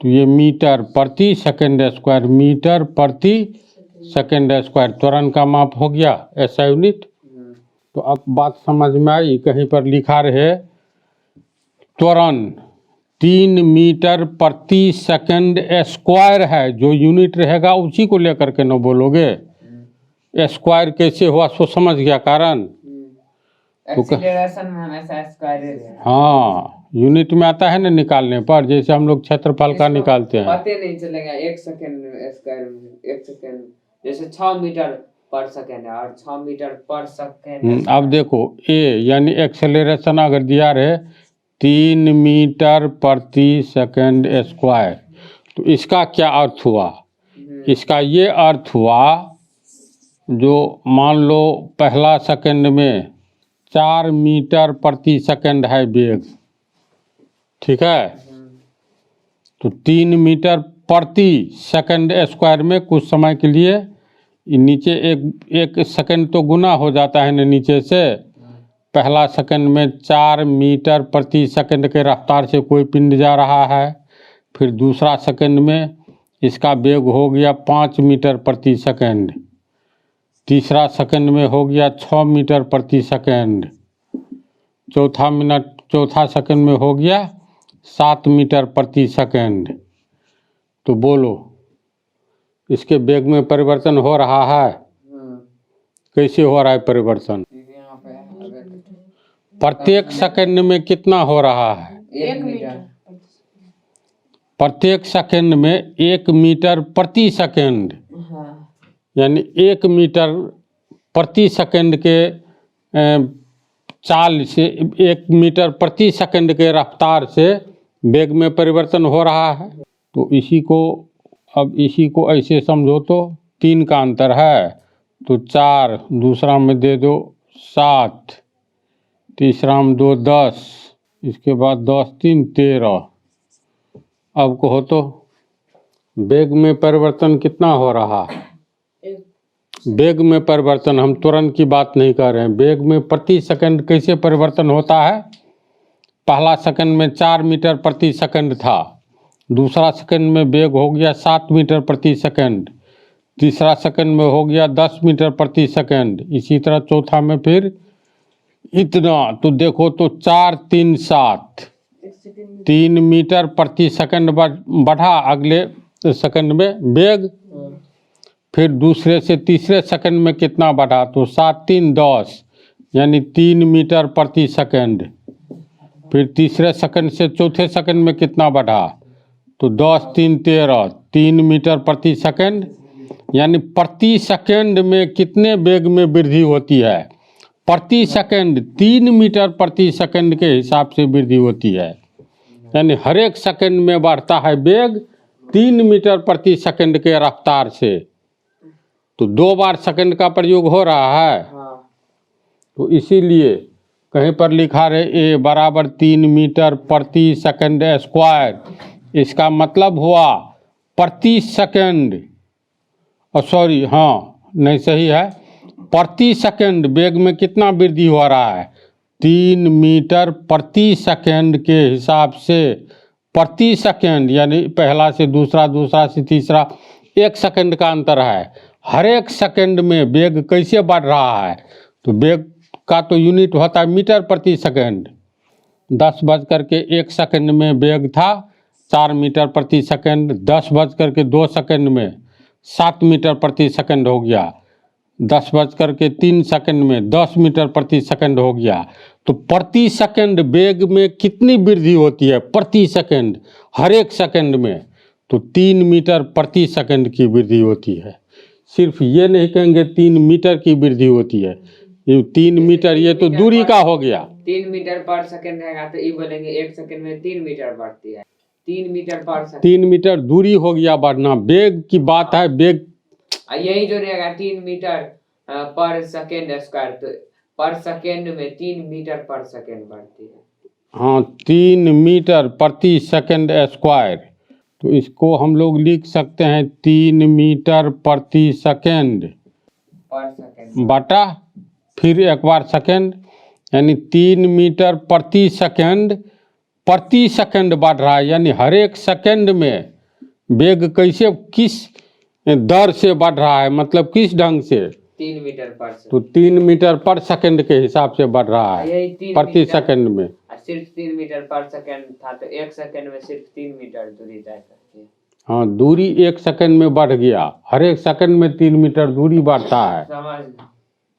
तो ये मीटर प्रति सेकंड स्क्वायर, मीटर प्रति सेकंड स्क्वायर त्वरण का माप हो गया ऐसा यूनिट। तो अब बात समझ में आई? कहीं पर लिखा रहे त्वरण 3 मीटर प्रति सेकंड स्क्वायर है, जो यूनिट रहेगा उसी को लेकर के न बोलोगे। स्क्वायर कैसे हुआ सो समझ गया कारण? एक्सीलरेशन में हमेशा स्क्वायर ही रहेगा। हाँ, यूनिट में आता है ना निकालने पर, जैसे हम लोग क्षेत्रफल का इसको निकालते हैं। पता नहीं चलेगा 1 सेकंड स्क्वायर में 1 सेकंड जैसे 6 मीटर पर सेकंड है और 6 मीटर पर सेकंड। अब देखो ए यानी एक्सेलरेशन अगर दिया रहे 3 मीटर प्रति सेकंड स्क्वायर, तो इसका क्या अर्थ हुआ? इसका ये अर्थ हुआ, जो मान लो पहला सेकंड में 4 मीटर प्रति सेकंड है वेग, ठीक है, तो 3 मीटर प्रति सेकंड स्क्वायर में कुछ समय के लिए नीचे एक सेकंड तो गुना हो जाता है ना नीचे से। पहला सेकंड में 4 मीटर प्रति सेकंड के रफ्तार से कोई पिंड जा रहा है, फिर दूसरा सेकंड में इसका वेग हो गया 5 मीटर प्रति सेकंड, तीसरा सेकंड में हो गया 6 मीटर प्रति सेकंड, चौथा सेकंड में हो गया 7 मीटर प्रति सेकंड। तो बोलो इसके वेग में परिवर्तन हो रहा है? कैसे हो रहा है परिवर्तन? प्रत्येक सेकंड में कितना हो रहा है? 1 मीटर प्रत्येक सेकंड में 1 मीटर प्रति सेकंड, यानी 1 मीटर प्रति सेकंड के चाल से 1 मीटर प्रति सेकंड के रफ्तार से वेग में परिवर्तन हो रहा है। तो इसी को ऐसे समझो तो 3 का अंतर है, तो 4, दूसरा में दे दो 7, तीसरा में दो 10, इसके बाद 10 3 13। अब कहो तो वेग में परिवर्तन कितना हो रहा है? वेग में परिवर्तन, हम तुरंत की बात नहीं कर रहे हैं, वेग में प्रति सेकंड कैसे परिवर्तन होता है? पहला सेकंड में 4 मीटर प्रति सेकंड था, दूसरा सेकंड में वेग हो गया 7 मीटर प्रति सेकंड, तीसरा सेकंड में हो गया 10 मीटर प्रति सेकंड, इसी तरह चौथा में फिर इतना। तो देखो तो 4 3 7, 3 मीटर प्रति सेकंड बढ़ा अगले सेकंड में वेग, फिर दूसरे से तीसरे सेकंड में कितना बढ़ा? तो 7 3 10, यानी 3 मीटर प्रति सेकंड। फिर तीसरे सेकंड से चौथे सेकंड में कितना बढ़ा? तो 10 3 13, 3 मीटर प्रति सेकंड, यानी प्रति सेकंड में कितने वेग में वृद्धि होती है? प्रति सेकंड 3 मीटर प्रति सेकंड के हिसाब से वृद्धि होती है, यानी हर एक सेकंड में बढ़ता है वेग 3 मीटर प्रति सेकंड के रफ्तार से। तो 2 बार सेकंड का प्रयोग हो रहा है। तो इसीलिए कहीं पर लिखा रहे ए बराबर 3 मीटर प्रति सेकंड स्क्वायर, इसका मतलब हुआ प्रति सेकंड, सॉरी हाँ नहीं सही है, प्रति सेकंड वेग में कितना वृद्धि हो रहा है? 3 मीटर प्रति सेकंड के हिसाब से प्रति सेकंड, यानी पहला से दूसरा, दूसरा से तीसरा, 1 सेकंड का अंतर है। हर एक सेकंड में वेग कैसे बढ़ रहा है? तो वेग का तो यूनिट होता है मीटर प्रति सेकंड। 10:01 सेकंड में वेग था 4 मीटर प्रति सेकंड, 10:02 सेकंड में 7 मीटर प्रति सेकंड हो गया, 10:03 सेकंड में 10 मीटर प्रति सेकंड हो गया। तो प्रति सेकंड वेग में कितनी वृद्धि होती है? प्रति सेकंड हर एक सेकंड में तो 3 मीटर प्रति सेकंड की वृद्धि होती है। सिर्फ ये नहीं कहेंगे 3 मीटर की वृद्धि होती है, ये 3 मीटर ये तो दूरी का हो गया। 3 मीटर पर सेकंड रहेगा तो ये बोलेंगे 1 सेकंड में 3 मीटर बढ़ती है। 3 मीटर पर सेकंड, 3 मीटर दूरी हो गया बढ़ना, वेग की बात है, वेग यही जो रहेगा 3 मीटर पर सेकंड स्क्वायर, तो पर सेकंड में 3 मीटर पर सेकंड बढ़ती है। हाँ 3 मीटर प्रति सेकंड स्क्वायर, तो इसको हम लोग लिख सकते हैं 3 मीटर प्रति सेकंड पर सेकंड बटा फिर एक बार सेकंड, यानी 3 मीटर प्रति सेकंड बढ़ रहा है, यानी हर एक सेकंड में वेग कैसे किस दर से बढ़ रहा है, मतलब किस ढंग से? 3 मीटर पर सेकंड, तो 3 मीटर पर सेकंड के हिसाब से बढ़ रहा है यही 3 प्रति सेकंड में। सिर्फ 3 मीटर पर सेकंड था तो 1 सेकंड में सिर्फ 3 मीटर दूरी तय करती है। हाँ दूरी 1 सेकंड में बढ़ गया, हर एक सेकंड में 3 मीटर दूरी बढ़ता है। समझ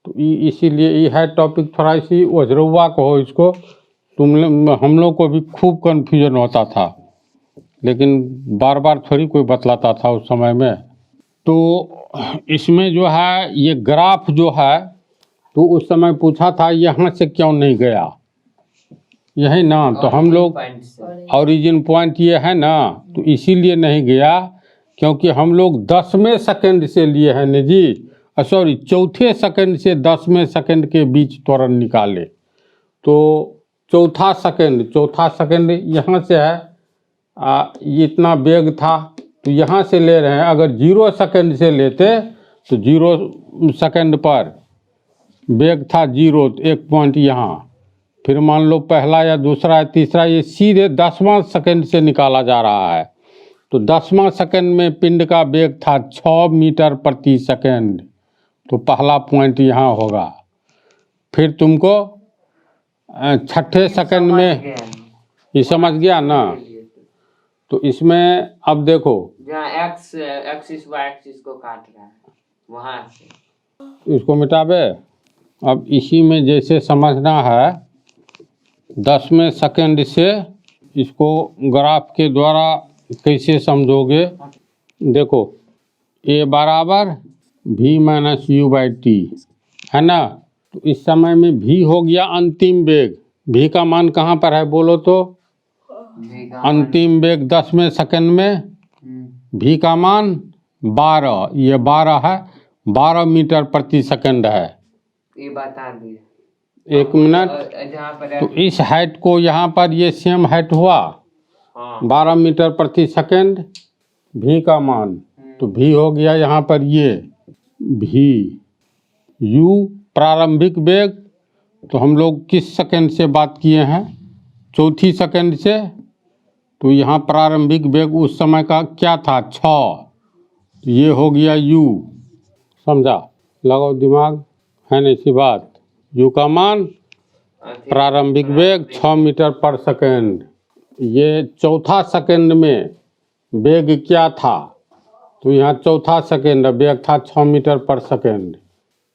तो इसीलिए ये है टॉपिक, थोड़ा सी ओझरुआ कहो इसको, हम लोग को भी खूब कन्फ्यूजन होता था, लेकिन बार बार थोड़ी कोई बतलाता था उस समय में। तो इसमें जो है ये ग्राफ जो है, तो उस समय पूछा था यहाँ से क्यों नहीं गया, यही ना। तो हम लोग पॉइंट से ओरिजिन पॉइंट ये है ना, तो इसीलिए नहीं गया क्योंकि हम लोग 10वें सेकंड से लिए हैं ने जी, सॉरी चौथे सेकंड से 10वें सेकंड के बीच त्वरण निकाले। तो चौथा सेकंड यहाँ से है, ये इतना वेग था तो यहाँ से ले रहे हैं। अगर 0 सेकंड से लेते तो 0 सेकंड पर वेग था 0, तो 1 पॉइंट यहाँ, फिर मान लो पहला या दूसरा या तीसरा, ये सीधे 10वां सेकंड से निकाला जा रहा है। तो 10वां सेकंड में पिंड का वेग था 6 मीटर प्रति सेकंड, तो पहला पॉइंट यहाँ होगा। फिर तुमको छठे सेकंड में ये समझ गया ना। तो इसमें अब देखो जहाँ एक्स एक्सिस वाई एक्सिस को काट रहा है वहाँ से इसको मिटावे। अब इसी में जैसे समझना है 10वें सेकंड से, इसको ग्राफ के द्वारा कैसे समझोगे, देखो a बराबर v minus you by T है ना। तो इस समय में v हो गया अंतिम वेग, v का मान कहाँ पर है बोलो तो, अंतिम वेग 10वें सेकंड में v का मान 12, ये 12 है, 12 मीटर प्रति सेकंड है। ये बता दिए 1 मिनट। जहाँ पर तो इस हाइट को यहाँ पर ये सेम हाइट हुआ, हाँ 12 मीटर प्रति सेकंड, v का मान, तो v हो गया यहाँ पर ये v, u प्रारंभिक वेग। तो हम लोग किस सेकंड से बात किए हैं, चौथी सेकंड से। तो यहाँ प्रारंभिक वेग उस समय का क्या था 6, तो ये हो गया u, समझा, लगाओ दिमाग, है ना इसी बात। u का मान प्रारंभिक वेग 6 मीटर पर सेकंड, ये चौथा सेकंड में वेग क्या था, तो यहाँ चौथा सेकंड वेग था 6 मीटर पर सेकंड।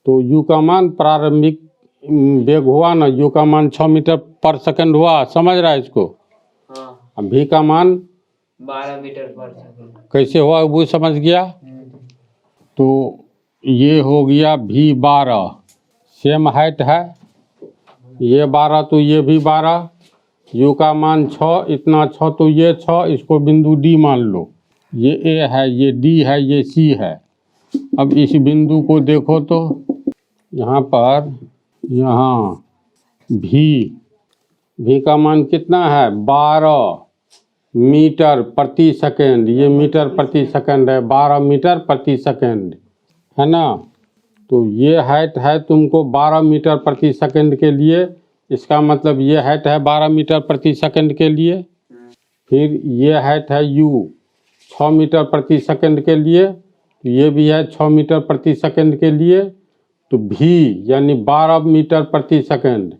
तो u का मान प्रारंभिक वेग हुआ ना, u का मान 6 मीटर पर सेकंड हुआ, समझ रहा है इसको। हाँ अब v का मान 12 मीटर पर सेकंड कैसे हुआ वो समझ गया। तो ये हो गया v12, सेम हाइट है, ये 12 तो ये भी 12, u का मान 6, इतना 6 तो ये 6, इसको बिंदु d मान लो, ये a है, ये d है, ये c है। अब इस बिंदु को देखो तो यहाँ पर, यहाँ v का मान कितना है 12 मीटर प्रति सेकंड, ये मीटर प्रति सेकंड है, 12 मीटर प्रति सेकंड है ना। तो ये हाइट है तुमको 12 मीटर प्रति सेकंड के लिए, इसका मतलब ये हाइट है 12 मीटर प्रति सेकंड के लिए। फिर ये हाइट है u 6 मीटर प्रति सेकंड के लिए, तो ये भी है 6 मीटर प्रति सेकंड के लिए। तो v यानी 12 मीटर प्रति सेकंड,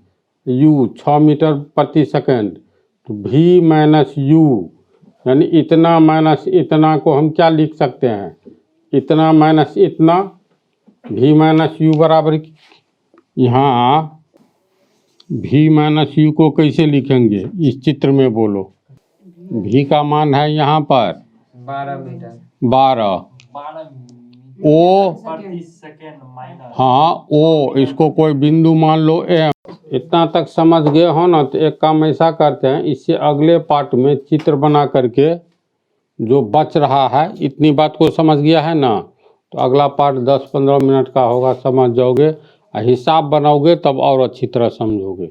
u 6 मीटर प्रति सेकंड, तो v माइनस u यानी इतना माइनस इतना को हम क्या लिख सकते हैं, इतना माइनस इतना, v माइनस u बराबर, यहाँ v माइनस u को कैसे लिखेंगे इस चित्र में बोलो। v का मान है यहाँ पर 12 मीटर 12, 12 o प्रति सेकंड माइनस, हाँ o, इसको कोई बिंदु मान लो m। इतना तक समझ गए हो ना, तो एक काम ऐसा करते हैं, इससे अगले पार्ट में चित्र बना करके जो बच रहा है, इतनी बात को समझ गया है ना, तो अगला पार्ट 10-15 मिनट का होगा, समझ जाओगे, हिसाब बनाओगे तब और अच्छी तरह समझोगे।